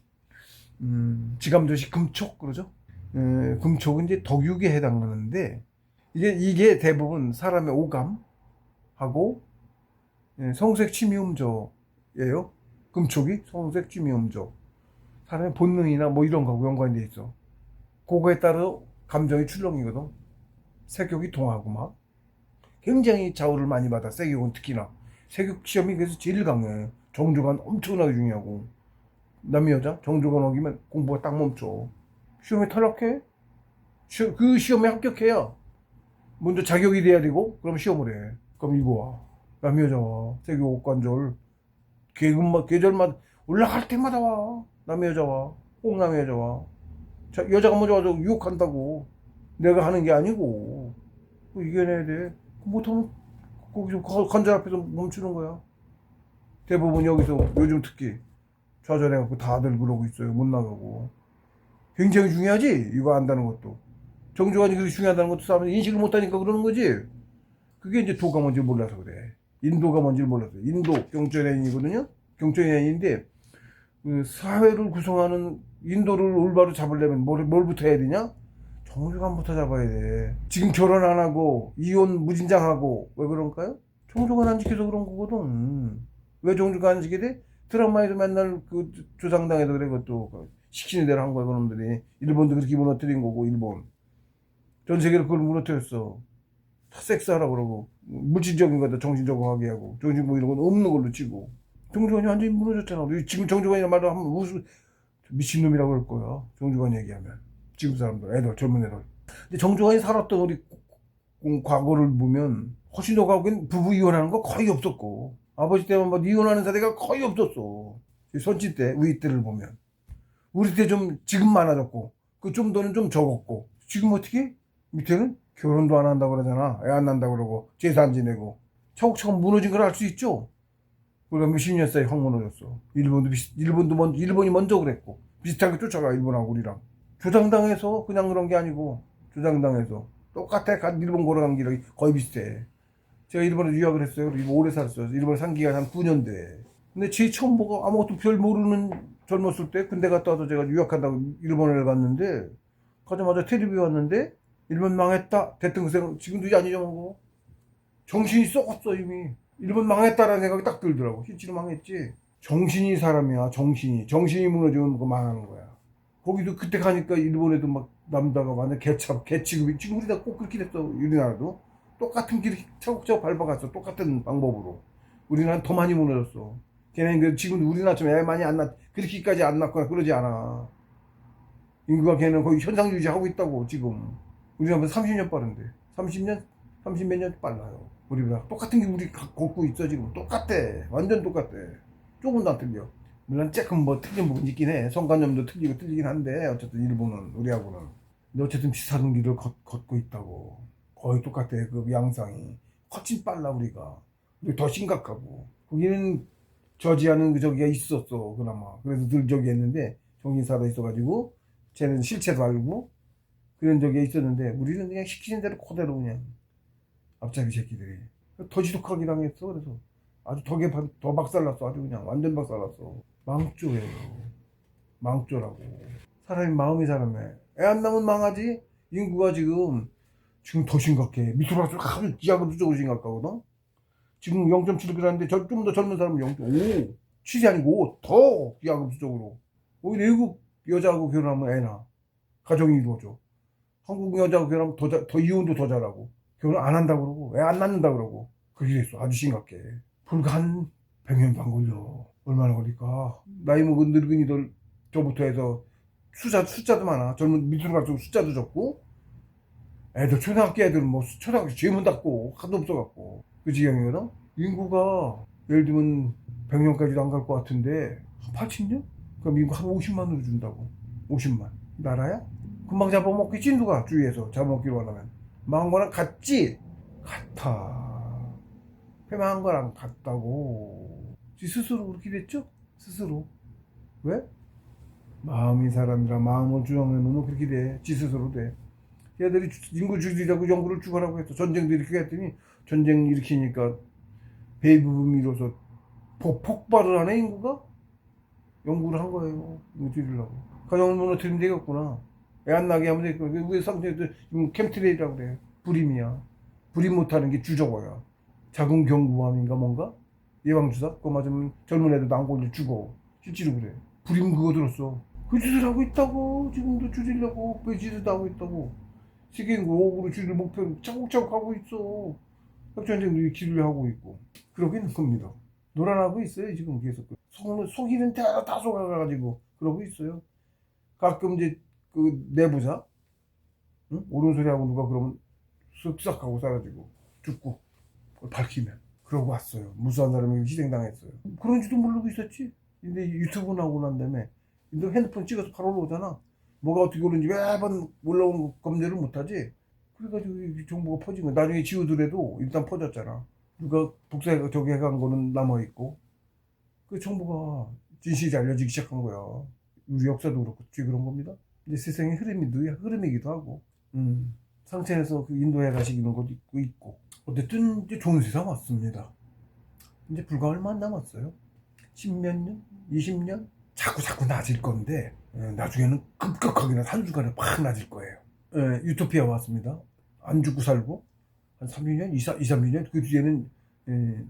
지감조시 금촉 그러죠. 금촉은 이제 덕육에 해당하는데 이게 대부분 사람의 오감하고 성색 취미음조예요. 금촉이 성색 취미음조. 사람의 본능이나 뭐 이런 거하고 연관이 돼 있어. 그거에 따라 감정이 출렁이거든. 세격이 동하고 막 굉장히 좌우를 많이 받아. 세격은 특히나 세격 시험이 그래서 제일 강해. 정조관 엄청나게 중요하고 남의 여자 정조관 어기면 공부가 딱 멈춰. 시험에 탈락해. 그 시험에 합격해야 먼저 자격이 돼야 되고 그럼 시험을 해. 그럼 이거 와. 남의 여자 와. 세격 관절 계절마다 올라갈 때마다 와. 남의 여자 와. 꼭 남의 여자 와. 여자가 먼저 와서 유혹한다고. 내가 하는 게 아니고 이겨내야 돼. 못하면 거기서 관절 앞에서 멈추는 거야. 대부분 여기서 요즘 특히 좌절해갖고 다들 그러고 있어요. 못 나가고. 굉장히 중요하지. 이거 안다는 것도. 정조관이 그렇게 중요하다는 것도 사람들이 인식을 못하니까 그러는 거지. 그게 이제 도가 뭔지 몰라서 그래. 인도가 뭔지 몰라서. 인도 경전연인이거든요. 경전연인인데 그 사회를 구성하는 인도를 올바로 잡으려면 뭘부터 해야 되냐? 정조관부터 잡아야 돼. 지금 결혼 안 하고 이혼 무진장하고 왜 그런가요? 정조관 안 지켜서 그런 거거든. 왜 정조관 안 지게 돼? 드라마에도 맨날 그 조상당에도 그래. 그것도 시키는 대로 한 거야 그놈들이. 일본도 그렇게 무너뜨린 거고. 일본 전 세계를 그걸 무너뜨렸어. 섹스하라고 그러고 물질적인 거다 정신적으로 하게 하고 정신 뭐 이런 건 없는 걸로 치고. 정조관이 완전히 무너졌잖아. 지금 정조관이란 말도 하면 무슨 미친놈이라고 그럴 거야. 정조관 얘기하면. 지금 사람들, 젊은 애들. 근데 정조관이 살았던 우리 과거를 보면 훨씬 더 과거엔 부부 이혼하는 거 거의 없었고 아버지 때문에 뭐 이혼하는 사례가 거의 없었어. 선치 때, 우리 때를 보면. 우리 때 좀 지금 많아졌고 그 좀 더는 좀 적었고 지금 어떻게? 밑에는 결혼도 안 한다고 그러잖아. 애 안 난다고 그러고 재산 지내고 차곡차곡 무너진 걸 알 수 있죠. 우리가 몇십 년 사이에 확 무너졌어. 일본이 먼저 그랬고 비슷하게 쫓아가. 일본하고 우리랑 조장당해서 그냥 그런 게 아니고 조장당해서 똑같아. 일본 걸어간 길이 거의 비슷해. 제가 일본에 유학을 했어요. 일본 오래 살았어요. 일본에 산 기간 한 9년 돼. 근데 제 처음 보고 아무것도 별 모르는 젊었을 때 군대 갔다 와서 제가 유학한다고 일본에 갔는데 가자마자 텔레비 왔는데 일본 망했다. 대통령 지금도 안 잊어먹어. 정신이 썩었어 이미. 일본 망했다라는 생각이 딱 들더라고. 실제로 망했지. 정신이 사람이야. 정신이 무너지면 그거 망하는 거야. 거기도 그때 가니까 일본에도 막 남다가 완전 개취급이 지금 우리나라 꼭 그렇게 됐어. 우리나라도 똑같은 길 차곡차곡 밟아갔어. 똑같은 방법으로. 우리나라는 더 많이 무너졌어. 걔네는 지금 우리나라처럼 애 많이 안 낳, 그렇게까지 안 낳거나 그러지 않아. 인구가 걔는 거의 현상 유지하고 있다고 지금. 우리나라보다 30년 빠른데. 30년? 30몇 년 빨라요. 우리보다. 똑같은 게 우리 걷고 있어 지금. 똑같아. 완전 똑같아. 조금도 안 틀려. 물론 조금 뭐 틀린 부분이 있긴 해. 성관념도 틀리긴 한데 어쨌든 일본은 우리하고는. 근데 어쨌든 비슷한 길을 걷고 있다고. 거의 똑같아. 그 양상이. 훨씬 빨라 우리가. 더 심각하고. 거기는 저지하는 그 저기가 있었어 그나마. 그래서 늘 저기 했는데 정신 살아 있어가지고 쟤는 실체도 알고 그런 적이 있었는데 우리는 그냥 시키는 대로 그대로 그냥 앞잡이 새끼들이 더 지독하게 당했어. 그래서 아주 더 박살났어. 아주 그냥 완전 박살났어. 망조예요. 망조라고. 사람이 마음이 사람에 애 안 낳으면 망하지. 인구가 지금 더 심각해. 밑으로 갈수록 아주 기하고 쪽으로 심각하거든. 지금 0.7g인데 좀 더 젊은 사람은 0.5, 7이 아니고 더 기하급수적으로. 오히려 외국 여자하고 결혼하면 애 낳아. 가정이 이루어져. 한국 여자하고 결혼하면 더 이혼도 더 잘하고. 결혼 안 한다고 그러고 애 안 낳는다 그러고. 그렇게 됐어. 아주 심각해. 불과 한 100년도 안 걸려. 얼마나 걸릴까. 나이 먹은 늙은이들 저부터 해서 숫자도 많아. 젊은 밑으로 갈수록 숫자도 적고. 애들 초등학교 애들은 뭐 초등학교 죄문 닫고 하도 없어갖고 그 지경이거든. 인구가 예를 들면 100년까지도 안 갈 것 같은데 한 80년? 그럼 인구 한 50만으로 준다고. 50만 나라야? 금방 잡아먹겠지. 누가 주위에서 잡아먹기로 하려면. 망한 거랑 같지? 같아. 패망한 거랑 같다고. 지 스스로 그렇게 됐죠? 스스로. 왜? 마음이 사람이라 마음을 주장해 놓으면 그렇게 돼. 지 스스로 돼. 얘들이 인구 줄이자고 연구를 쭉 하라고 했어. 전쟁도 일으키게 했더니 전쟁 일으키니까 베이브붐이 일어서 폭발을 하네 인구가? 연구를 한 거예요. 이거 줄이려고. 가정을 무너뜨리면 되겠구나. 애 안 나게 하면 되겠구나. 우리 상태에도 캠트레이라고 그래. 불임이야. 불임 못하는 게 주저거야. 자궁 경부암인가 뭔가? 예방주사? 그거 맞으면 젊은 애들도 안 걸려 죽어. 실제로 그래. 불임 그거 들었어. 그 짓을 하고 있다고. 지금도 줄이려고 그 짓을 하고 있다고. 세계 인구 5억으로 줄일 목표를 차곡차곡 하고 있어. 핵전쟁도 길을 하고 있고. 그러고 있는 겁니다. 놀아나고 있어요 지금 계속. 속이는 다 속아가지고 그러고 있어요. 가끔 이제 그 내부자 응? 옳은 소리 하고 누가 그러면 쓱싹 하고 사라지고 죽고 밝히면 그러고 왔어요. 무수한 사람이 희생당했어요. 그런지도 모르고 있었지. 근데 유튜브 나오고 난 다음에 핸드폰 찍어서 바로 올라오잖아. 뭐가 어떻게 오는지 매번 올라오는 거 검열을 못하지. 그래가지고 정보가 퍼진 거야. 나중에 지우더라도 일단 퍼졌잖아. 누가 복사해가 저기 해간 거는 남아있고 그 정보가 진실이 알려지기 시작한 거야. 우리 역사도 그렇고 뒤에 그런 겁니다. 이제 세상의 흐름이기도 하고 상천에서 그 인도에 가시는 것도 있고 어쨌든 이제 좋은 세상 왔습니다. 이제 불과 얼마 안 남았어요. 10몇 년? 20년? 자꾸 낮을 건데 나중에는 급격하게 한 주간에 팍 낮을 거예요. 유토피아 왔습니다. 안 죽고 살고 한 3년, 2, 30년 그 뒤에는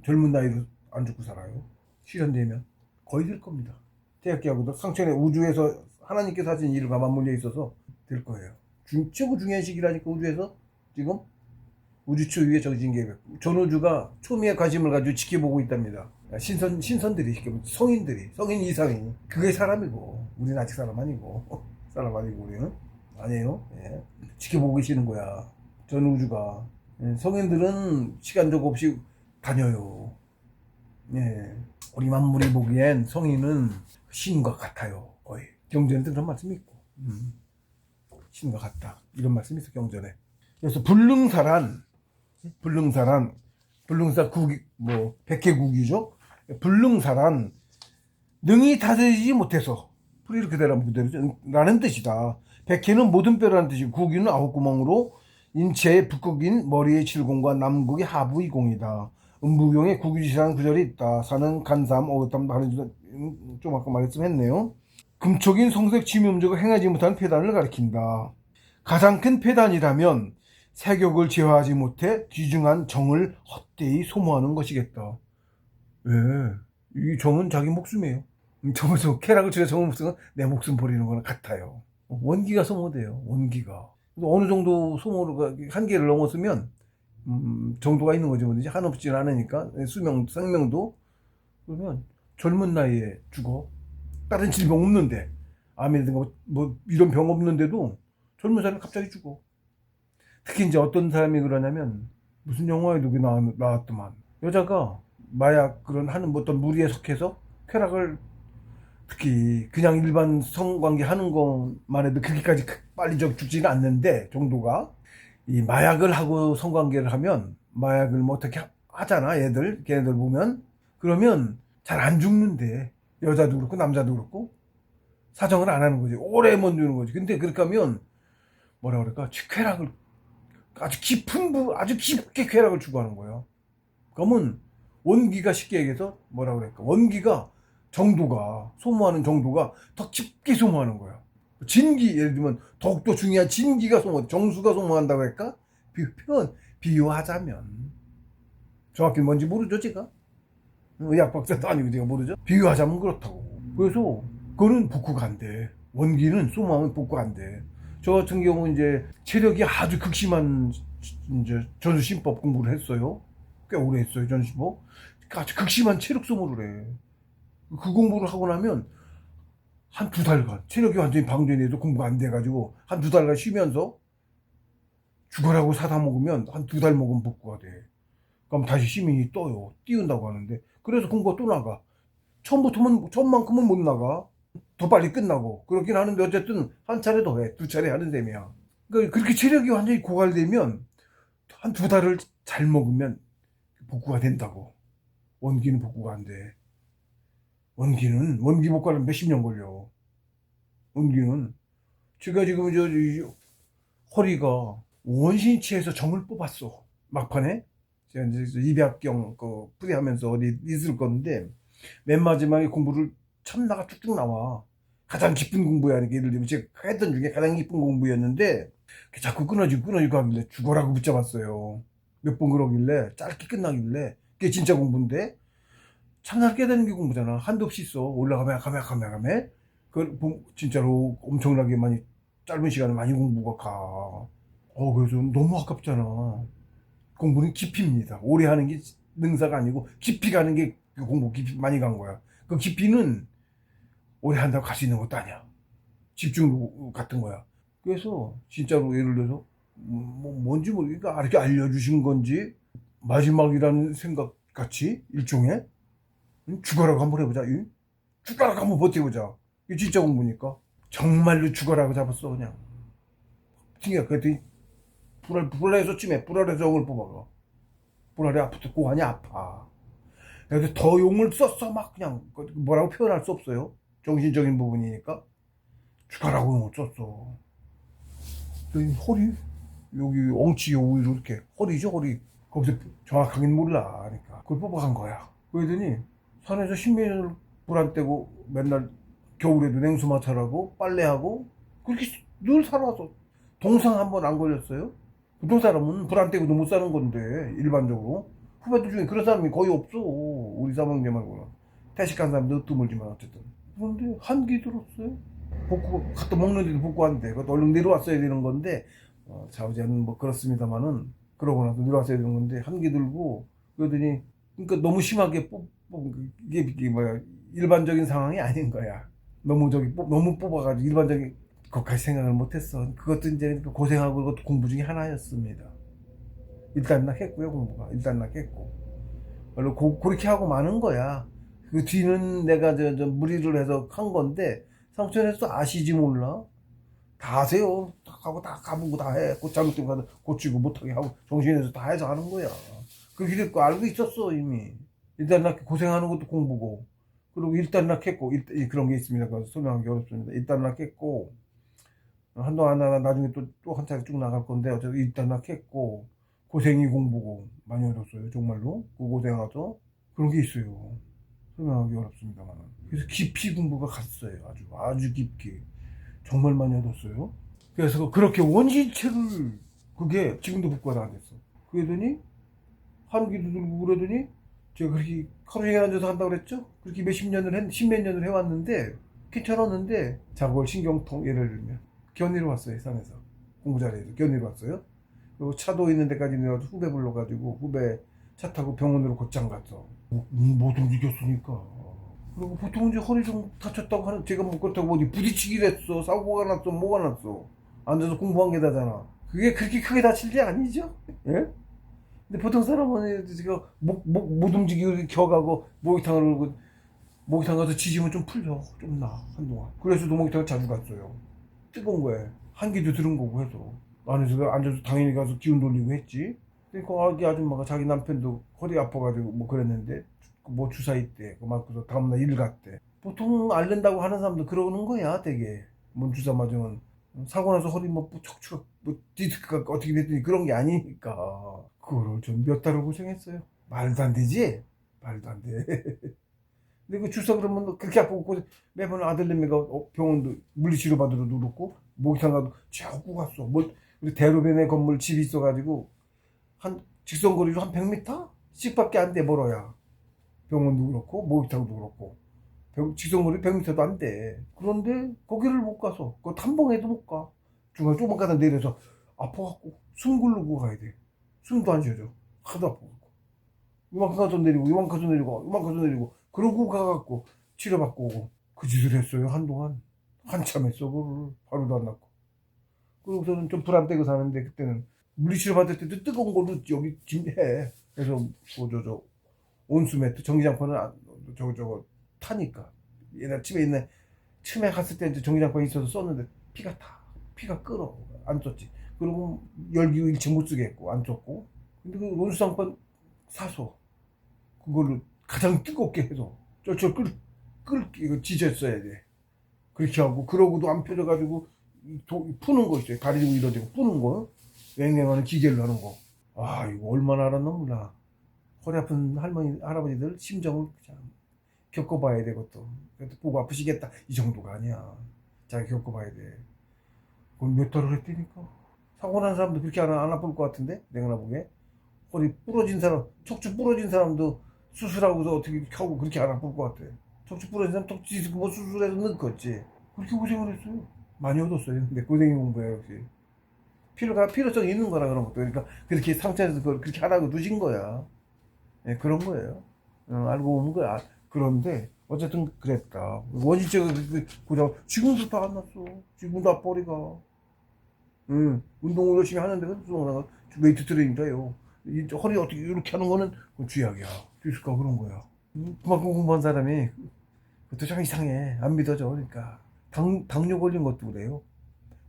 젊은 나이로 안 죽고 살아요. 실현되면 거의 될 겁니다. 대학교하고도 상천의 우주에서 하나님께서 하신 일과 맞물려 있어서 될 거예요. 최고 중요한 시기라니까. 우주에서 지금 우주초 위에 정신 계획. 전우주가 초미의 관심을 가지고 지켜보고 있답니다. 신선들이, 성인 이상이. 그게 사람이고, 우리는 아직 사람 아니고, 우리는. 아니에요. 예. 지켜보고 계시는 거야. 전우주가. 예. 성인들은 시간적 없이 다녀요. 예. 우리 만물이 보기엔 성인은 신과 같아요. 거의. 경전에도 그런 말씀이 있고. 신과 같다. 이런 말씀이 있어, 경전에. 그래서 불능사란 국이, 백해국이죠. 불능사란 능히 다스리지 못해서, 풀이 이렇게 되라면 그대로죠. 라는 뜻이다. 백해는 모든 뼈라는 뜻이고, 국위는 9구멍으로 인체의 북극인 머리의 7공과 남극의 하부 2공이다. 음부경에 국위지라는 구절이 있다. 사는 간삼, 어tam 하는 좀 아까 말했네요. 금촉인 성색 지묘음적을 행하지 못하는 폐단을 가리킨다. 가장 큰 폐단이라면 세격을 제어하지 못해 귀중한 정을 헛되이 소모하는 것이겠다. 왜? 이 정은 자기 목숨이에요. 정에서 쾌락을 주려 정을 목숨은 내 목숨 버리는 거랑 같아요. 원기가 소모돼요. 원기가. 어느 정도 소모가 한계를 넘었으면 정도가 있는 거죠. 뭐든지 한없지는 않으니까 생명도 그러면 젊은 나이에 죽어. 다른 질병 없는데 암이라든가 뭐 이런 병 없는데도 젊은 사람이 갑자기 죽어. 특히 이제 어떤 사람이 그러냐면 무슨 영화에도 나왔더만 여자가 마약 그런 하는 어떤 무리에 속해서 쾌락을 특히 그냥 일반 성관계 하는 것만 해도 그렇게까지 빨리 죽지는 않는데 정도가 이 마약을 하고 성관계를 하면 마약을 뭐 어떻게 하잖아 걔네들 보면 그러면 잘 안 죽는데 여자도 그렇고 남자도 그렇고 사정을 안 하는 거지 오래 못 주는 거지 근데 그렇게 하면 뭐라 그럴까 쾌락을 아주 아주 깊게 쾌락을 추구하는 거예요. 그러면 원기가 쉽게 얘기해서 뭐라 그럴까 원기가 정도가 소모하는 정도가 더 깊게 소모하는 거야. 진기 예를 들면 더욱더 중요한 진기가 정수가 소모한다고 할까? 비유하자면 정확히 뭔지 모르죠 제가 의학 박사도 아니고 제가 모르죠. 비유하자면 그렇다고. 그래서 그거는 복구가 안 돼. 원기는 소모하면 복구가 안 돼. 저 같은 경우 이제 체력이 아주 극심한 이제 전수심법 공부를 했어요. 꽤 오래 했어요 전수심법. 아주 극심한 체력 소모를 해. 그 공부를 하고 나면 한 2달간 체력이 완전히 방전해서 공부가 안 돼가지고 한 2달간 쉬면서 죽어라고 사다 먹으면 한 2달 먹으면 복구가 돼. 그럼 다시 시민이 떠요. 띄운다고 하는데 그래서 공부가 또 나가. 처음만큼은 못 나가. 더 빨리 끝나고 그렇긴 하는데 어쨌든 한 차례 더 해. 2차례 하는 셈이야. 그러니까 그렇게 체력이 완전히 고갈되면 한 2달을 잘 먹으면 복구가 된다고. 원기는 복구가 안 돼. 원기 복구하려면 몇십 년 걸려. 원기는 제가 지금 허리가 원신치에서 정을 뽑았어. 막판에 제가 이제 입약경 그 풀이하면서 어디 있을 건데 맨 마지막에 공부를 참나가 쭉쭉 나와. 가장 깊은 공부야. 예를 들면 제가 했던 중에 가장 깊은 공부였는데 자꾸 끊어지고 하길래 죽어라고 붙잡았어요. 몇 번 그러길래 짧게 끝나길래 그게 진짜 공부인데 참나를 깨닫는 게 공부잖아. 한도 없이 있어. 올라가면 그 진짜로 엄청나게 많이 짧은 시간에 많이 공부가 가. 그래서 너무 아깝잖아. 공부는 깊이입니다. 오래 하는 게 능사가 아니고 깊이 가는 게 공부 깊이 많이 간 거야. 그 깊이는 오래 한다고 갈 수 있는 것도 아니야. 집중 같은 거야. 그래서 진짜로 예를 들어서 뭔지 모르겠으니까 이렇게 알려주신 건지 마지막이라는 생각 같이 일종의 죽어라고 한번 해보자. 죽어라고 한번 버텨보자. 이게 진짜 공부니까 정말로 죽어라고 잡았어 그냥. 그랬더니 불알에서 찜해. 불알에서 용을 뽑아가. 불알이 아프다. 고환이 아파. 그래서 더 용을 썼어. 막 그냥 뭐라고 표현할 수 없어요. 정신적인 부분이니까 죽어라고 용을 썼어. 허리 여기 엉치 여기 이렇게 허리죠 허리. 거기서 정확하긴 몰라. 그러니까 그걸 뽑아간 거야. 그러더니 산에서 신민을 불 안 떼고 맨날 겨울에도 냉수 마찰하고 빨래하고 그렇게 늘 살아서 동상 한 번 안 걸렸어요. 보통 사람은 불 안 떼고도 못 사는 건데 일반적으로 후배들 중에 그런 사람이 거의 없어. 우리 사방대 말고는 태식한 사람도 드물지만 어쨌든. 그런데 한기 들었어요. 복구 갖다 먹는데도 복구 안 돼. 그것도 얼른 내려왔어야 되는 건데 자우지는 뭐 그렇습니다만은 그러고 나서 내려왔어야 되는 건데 한기 들고 그러더니 그러니까 너무 심하게 이게 뭐야 일반적인 상황이 아닌 거야. 너무 뽑아가지고 일반적인 것까지 생각을 못했어. 그것도 이제 고생하고 그것도 공부 중에 하나였습니다. 일단락했고요 공부가 일단락했고 그렇게 하고 마는 거야. 그 뒤는 내가 저 무리를 해서 한 건데 상처에서 아시지 몰라. 다 아세요. 다 하고 다 가보고 다 해. 잘못된 거 고치고 못하게 하고 정신에서 다 해서 하는 거야. 그렇게 됐고 알고 있었어 이미. 일단락 고생하는 것도 공부고 그리고 일단락했고 그런 게 있습니다. 그래서 설명하기 어렵습니다. 일단락했고 한동안 나중에 또 한 차례 쭉 나갈 건데 어차피 일단락했고 고생이 공부고 많이 어렵어요 정말로. 그 고생하죠. 그런 게 있어요. 설명하기 어렵습니다만 그래서 깊이 공부가 갔어요. 아주 깊게 정말 많이 얻었어요. 그래서 그렇게 원시체를 그게 지금도 복구가 안 됐어. 그러더니 한기도 들고 그러더니 제가 그렇게 하루 종일 앉아서 한다고 그랬죠? 그렇게 십몇 년을 해왔는데 괜찮았는데 자골 신경통 예를 들면 견의로 왔어요. 산에서 공부 잘해서 견의로 왔어요. 그리고 차도 있는 데까지 내려서 후배 불러가지고 후배 차 타고 병원으로 곧장 갔어. 못 움직였으니까. 그리고 보통 이제 허리 좀 다쳤다고 하는 제가 뭐 그렇다고 어디 부딪히기를 했어. 사고가 났어. 뭐가 났어. 앉아서 공부한 게 다잖아. 그게 그렇게 크게 다칠 게 아니죠? 예? 근데 보통 사람은 지금 못 움직이고 이렇게 겨가고 목욕탕을 울고 목욕탕 가서 지지면 좀 풀려. 좀 나, 한동안. 그래서도 목욕탕을 자주 갔어요. 뜨거운 거에. 한기도 들은 거고 해서. 안에서 앉아서 당연히 가서 기운 돌리고 했지. 그러니까 아기 아줌마가 자기 남편도 허리 아파가지고 뭐 그랬는데 뭐 주사 있대. 그 맞고서 다음날 일 갔대. 보통 앓는다고 하는 사람도 그러는 거야, 되게. 뭔 주사 맞으면. 사고 나서 허리 뭐 척추가 뭐 디스크가 어떻게 됐더니 그런 게 아니니까. 그거를 좀 몇 달을 고생했어요. 말도 안 되지? 말도 안 돼. 근데 그 주사 그러면 그렇게 아프고 매번 아들내미가 병원도 물리치료 받으러도 그렇고 목욕탕 가도 자꾸 갔어. 뭐 우리 대로변에 건물 집이 있어가지고 한 직선거리로 한 100m씩밖에 안 돼 멀어야. 병원도 그렇고 목욕탕도 그렇고 직선거리 100m도 안 돼. 그런데 거기를 못 가서 그 탐봉해도 못 가. 중간에 조금 가다 내려서 아파갖고 숨 고르고 가야 돼. 숨도 안 쉬어져. 하도 아파갖고 이만큼 가서 내리고 이만큼 가서 내리고 이만큼 가서 내리고 그러고 가갖고 치료받고 오고 그 짓을 했어요. 한동안 한참 했어. 그걸 바로도 안 났고. 그리고서는 좀 불 안 떼고 사는데 그때는 물리치료 받을 때도 뜨거운 걸로 여기 해. 그래서 저 온수매트 전기장판은 저거 타니까 옛날 집에 있는 처음에 갔을 때 이제 전기장판 있어서 썼는데 피가 끓어. 안 썼지. 그리고 열기 일체 못 쓰게 했고 안 썼고. 근데 그 온수장판 사서 그걸로 가장 뜨겁게 해서 쩔쩔 이거 지졌어야 돼. 그렇게 하고 그러고도 안 펴져가지고 푸는 거 있어요. 가리고 이런 데 푸는 거 왱왱하는 기계를 하는 거. 아 이거 얼마나 알았나 몰라. 허리 아픈 할머니 할아버지들 심정을 그냥 겪어봐야 되것도. 그래도 보고 아프시겠다 이 정도가 아니야. 자기 겪어봐야 돼. 그걸 몇 달을 했다니까. 사고 난 사람도 그렇게 안 아플 것 같은데 내가 보기에 허리 부러진 사람 척추 부러진 사람도 수술하고서 어떻게 하고 그렇게 안 아플 것 같아. 척추 부러진 사람 척추 디스크 뭐 수술해서 넣었지. 그렇게 고생을 했어요. 많이 얻었어요. 근데 고생이 공부야 역시. 필요성이 있는 거라 그런 것도. 그러니까 그렇게 상처에서 그걸 그렇게 하라고 두신 거야. 네, 그런 거예요. 알고 보는 거야. 그런데 어쨌든 그랬다. 원인적으로 고장 지금도 다 안 났어. 지금도 아파리가. 운동을 열심히 하는데 그래서 웨이트 트레이닝도 해요. 허리 어떻게 이렇게 하는 거는 쥐약이야. 디스크가 그런 거야. 그만큼 공부한 사람이 그것도 참 이상해. 안 믿어져. 그러니까 당뇨 걸린 것도 그래요.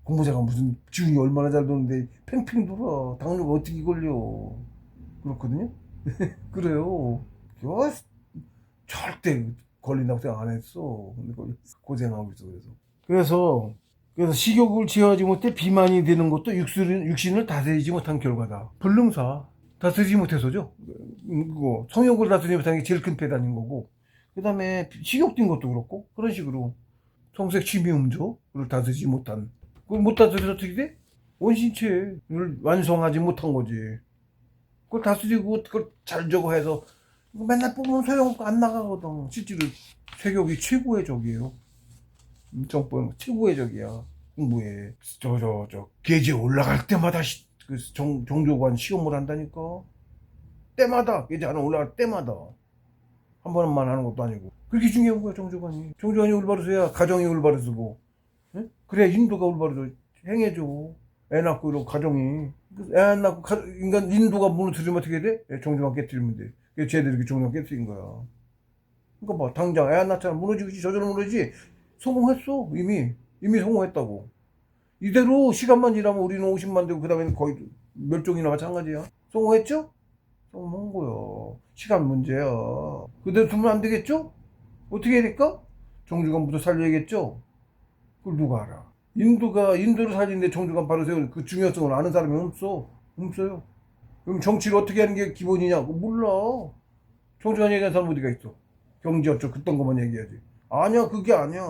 공부자가 무슨 기운이 얼마나 잘 도는데 팽팽 돌아. 당뇨가 어떻게 걸려. 그렇거든요. 그래요. 절대 걸린다고 생각 안 했어. 근데 고생하고 있어. 그래서 식욕을 취하지 못해 비만이 되는 것도 육신을 다스리지 못한 결과다. 불능사 다스리지 못해서죠. 그거 성욕을 다스리지 못하는 게 제일 큰 배단인 거고. 그 다음에 식욕된 것도 그렇고 그런 식으로 성색 취미 음조를 다스리지 못한. 그걸 못 다스려서 어떻게 돼? 원신체를 완성하지 못한 거지. 그걸 다스리고 그걸 잘 저거 해서 맨날 뽑으면 소용없고 안 나가거든. 실제로 세격이 최고의 적이에요. 정법 최고의 적이야. 공부에 계제 올라갈 때마다 그 정조관 시험을 한다니까. 때마다 계제 하나 올라갈 때마다 한 번만 하는 것도 아니고 그렇게 중요한 거야. 정조관이 올바로 서야 가정이 올바로 서고. 응? 그래야 인도가 올바로 행해줘. 애 낳고 이러고 가정이 애 안 낳고 인간 인도가 무너뜨리면 어떻게 돼? 정조관 깨뜨리면 돼. 그래서 쟤들이 이렇게 정조관 깨뜨린 거야. 그러니까 봐 당장 애 안 낳잖아. 무너지지 저절로 무너지지. 성공했어. 이미 성공했다고. 이대로 시간만 지나면 우리는 50만 되고 그 다음에는 거의 멸종이나 마찬가지야. 성공했죠? 성공한 거야. 시간 문제야. 그대로 두면 안 되겠죠? 어떻게 해야 될까? 정주관부터 살려야겠죠? 그걸 누가 알아? 인도를 살리는데 정주관 바로 세우는 그 중요성을 아는 사람이 없어요. 그럼 정치를 어떻게 하는 게 기본이냐고 몰라. 정주관 얘기하는 사람 어디가 있어? 경제 어쩌고 그딴 것만 얘기하지. 아니야 그게 아니야.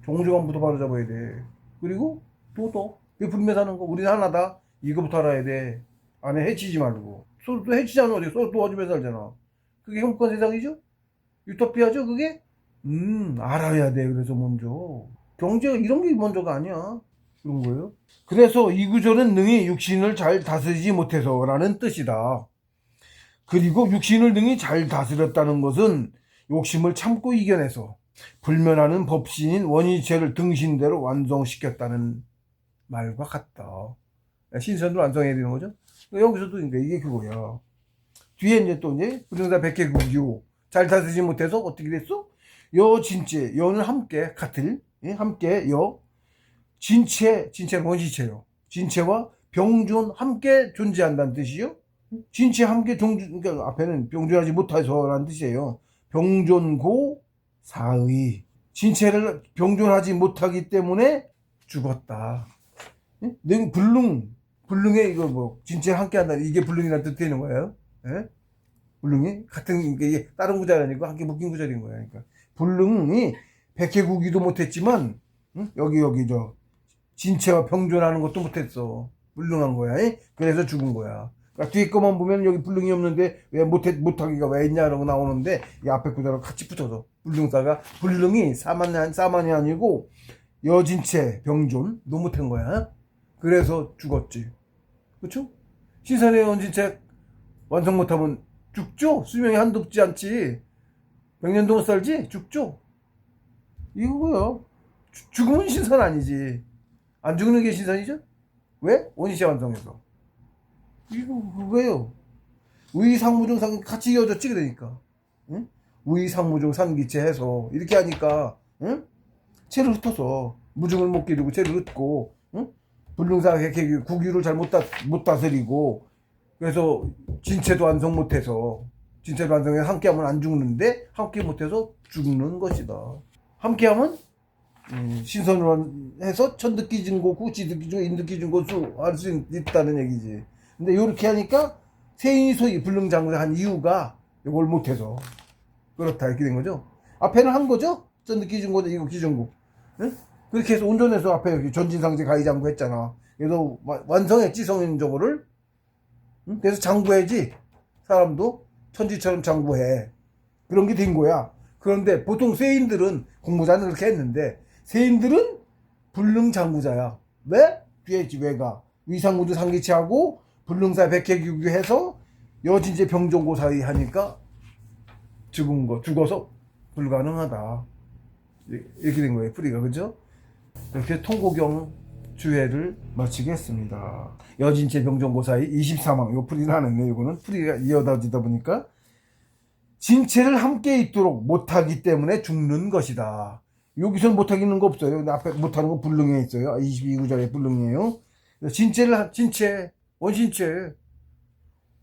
정주관부터 바로 잡아야 돼. 그리고 도덕. 불매 사는 거 우리는 하나다. 이거부터 알아야 돼. 안에 해치지 말고. 서로 해치지 않으면 어디 서로 도와주며 살잖아. 그게 행복한 세상이죠? 유토피아죠, 그게? 알아야 돼. 그래서 먼저. 경제가 이런 게 먼저가 아니야. 그런 거예요. 그래서 이 구절은 능히 육신을 잘 다스리지 못해서라는 뜻이다. 그리고 육신을 능히 잘 다스렸다는 것은 욕심을 참고 이겨내서 불면하는 법신인 원위체를 등신대로 완성시켰다는 말과 같다. 신선도 완성해야 되는 거죠. 여기서도 그러니까 이게 그거야. 뒤에 이제 또 이제 불능사 백해국유 잘 다스리지 못해서 어떻게 됐어? 여 진체 여는 함께 같을 함께 여 진체는 원시체요. 진체와 병존 함께 존재한다는 뜻이요. 진체 함께 그러니까 앞에는 병존하지 못해서라는 뜻이에요. 병존고 사의. 진체를 병존하지 못하기 때문에 죽었다. 불능에 이거 뭐 진체 함께 한다. 이게 불능이라는 뜻 되는 거예요. 예? 불능이 같은 이게 다른 구절이 아니고 함께 묶인 구절인 거야. 그러니까 불능이 백해구기도 못했지만 여기 저 진체와 병존하는 것도 못했어. 불능한 거야. 그래서 죽은 거야. 그러니까 뒤에 거만 보면 여기 불능이 없는데 왜 못하기가 왜 있냐라고 나오는데 이 앞에 구절하고 같이 붙어서 불능사가 불능이 사만이 아니고 여진체 병존도 못한 거야. 그래서 죽었지. 그렇죠? 신선의 원진체 완성 못하면 죽죠. 수명이 한도 없지 않지. 100년 동안 살지? 죽죠. 이거고요. 죽으면 신선 아니지. 안 죽는 게 신선이죠? 왜? 원시체 완성해서. 이거 왜요? 의상무중 상 같이 이어졌지 그러니까. 응? 의상무중 상기체 해서 이렇게 하니까 응? 체를 흩어서 무중을 못 기르고 체를 흩고 응? 불능사 국유를 잘 못 다스리고 그래서 진체도 완성 못해서 진체도 완성해서 함께하면 안 죽는데 함께 못해서 죽는 것이다. 함께하면 신선으로 해서 천득기증고구 지득기증고 인득기증고수 할 수 있다는 얘기지. 근데 이렇게 하니까 세인이 소위 불능장군을 한 이유가 이걸 못해서 그렇다 이렇게 된 거죠. 앞에는 한 거죠. 천득기증고 이거 기증고. 응? 그렇게 해서 온전해서 앞에 여기 전진상제 가의장구 했잖아. 그래서 완성했지 성인적으로를. 응? 그래서 장구해야지. 사람도 천지처럼 장구해. 그런 게 된 거야. 그런데 보통 세인들은 공부자는 그렇게 했는데 세인들은 불능장구자야. 왜? 뒤에 있지 왜가. 위상무주 상기치하고 불능사 백해규규해서 여진제 병종고 사이 하니까 죽어서 불가능하다. 이렇게 된 거예요. 풀이가. 그죠? 이렇게 통고경 주회를 마치겠습니다. 여진체 병종고 사이 24망. 요 풀이를 하는데 이거는 풀이가 이어다지다 보니까 진체를 함께 있도록 못하기 때문에 죽는 것이다. 여기서는 못하기는 거 없어요. 앞에 못하는 거 불능에 있어요. 22구절에 불능이에요. 진체,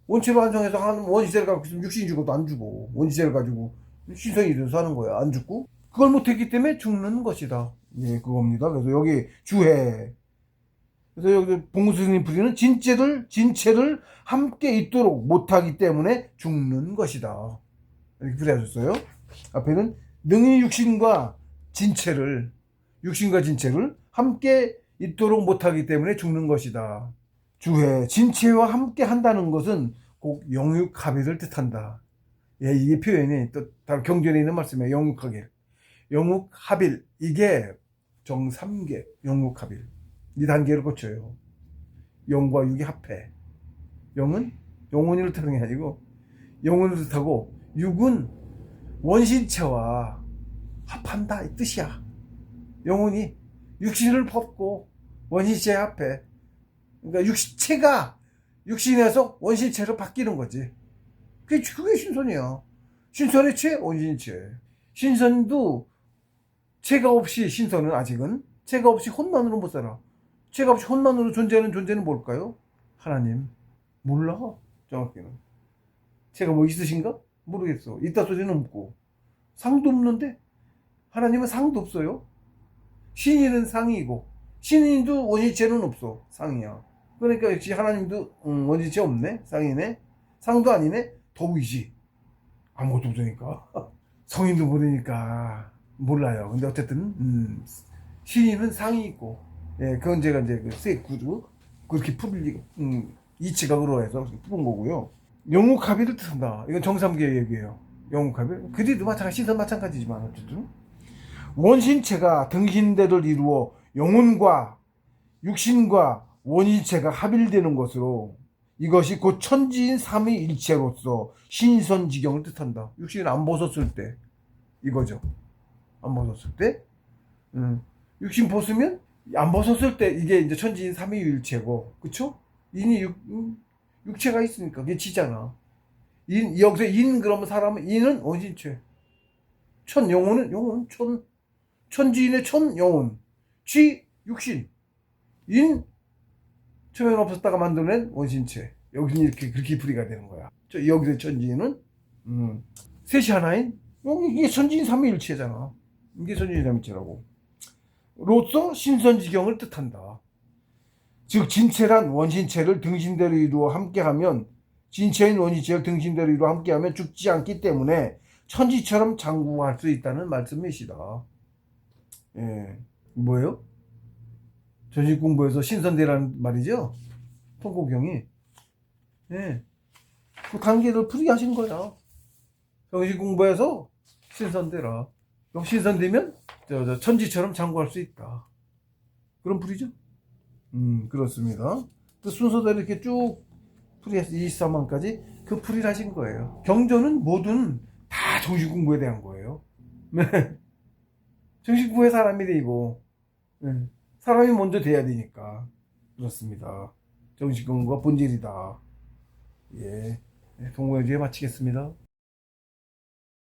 원체로 완성해서 하는 원시체를 갖고 있으면 육신이 죽어도 안 죽어. 원시체를 가지고 신성이 돼서 사는 거야. 안 죽고. 그걸 못했기 때문에 죽는 것이다. 예, 그겁니다. 그래서 여기 주해. 그래서 여기 봉수스님 풀이는 진체를 함께 있도록 못하기 때문에 죽는 것이다. 이렇게 풀이하셨어요. 앞에는 능히 육신과 진체를 함께 있도록 못하기 때문에 죽는 것이다. 주해, 진체와 함께 한다는 것은 꼭 영육합일을 뜻한다. 예, 이게 표현이 또 다른 경전에 있는 말씀이에요. 영육합일. 이게 정삼계 영육합일. 이 단계를 거쳐요. 영과 육이 합해. 영은 영혼을 뜻하는 게 아니고 영혼을 뜻하고 육은 원신체와 합한다 이 뜻이야. 영혼이 육신을 벗고 원신체에 합해. 그러니까 육체가 육신에서 원신체로 바뀌는 거지. 그게 신선이야. 신선의 체, 원신체. 신선도 체가 없이 신선은 아직은 체가 없이 혼만으로 못 살아. 체가 없이 혼만으로 존재하는 존재는 뭘까요? 하나님. 몰라. 정확히는. 체가 뭐 있으신가? 모르겠어. 있다 소리는 없고. 상도 없는데 하나님은 상도 없어요. 신인은 상이고 신인도 원시체는 없어. 상이야. 그러니까 역시 하나님도 원시체 없네. 상이네. 상도 아니네. 더위지. 아무것도 없으니까. 성인도 모르니까 몰라요. 근데 어쨌든 신인은 상이 있고 예, 그건 제가 이제 그 구두 그렇게 이치각으로 해서 푸는 거고요. 영욱합의를 뜻한다. 이건 정삼계 얘기예요. 영욱합의. 그리도 마찬가지, 신선 마찬가지지만 어쨌든 원신체가 등신대를 이루어 영혼과 육신과 원인체가 합일되는 것으로 이것이 곧 천지인 삼위일체로서 신선지경을 뜻한다. 육신을 안 벗었을 때 이거죠. 안 벗었을 때 육신 벗으면 안 벗었을 때 이게 이제 천지인 삼위일체고, 그쵸? 인이 육체가 있으니까 그게 지잖아. 여기서 인 그러면 사람은 인은 원신체, 천 영혼은 영혼, 천지인의 천 영혼, 지 육신, 인 처음엔 없었다가 만들어낸 원신체. 여기는 이렇게 그렇게 풀이가 되는 거야. 여기서 천지인은 셋이 하나인 이게 천지인 삼위일체잖아. 이게 천지인 삼위일체라고. 로서 신선지경을 뜻한다. 즉 진체란 원신체를 등신대로 이루어 함께하면, 진체인 원신체를 등신대로 이루어 함께하면 죽지 않기 때문에 천지처럼 장구할 수 있다는 말씀이시다. 예, 뭐예요? 전신공부에서 신선대라는 말이죠. 통고경이. 예, 그 관계를 풀이하신 거야. 정신공부에서 신선대라. 그럼 신선되면 천지처럼 장구할 수 있다. 그런 풀이죠. 그렇습니다. 또 순서대로 이렇게 쭉 풀이해서 24만까지 그 풀이를 하신 거예요. 경전은 뭐든 다 정신공부에 대한 거예요. 네. 정신공부의 사람이 되고, 네. 사람이 먼저 돼야 되니까. 그렇습니다. 정신공부가 본질이다. 예. 동호회주에 마치겠습니다.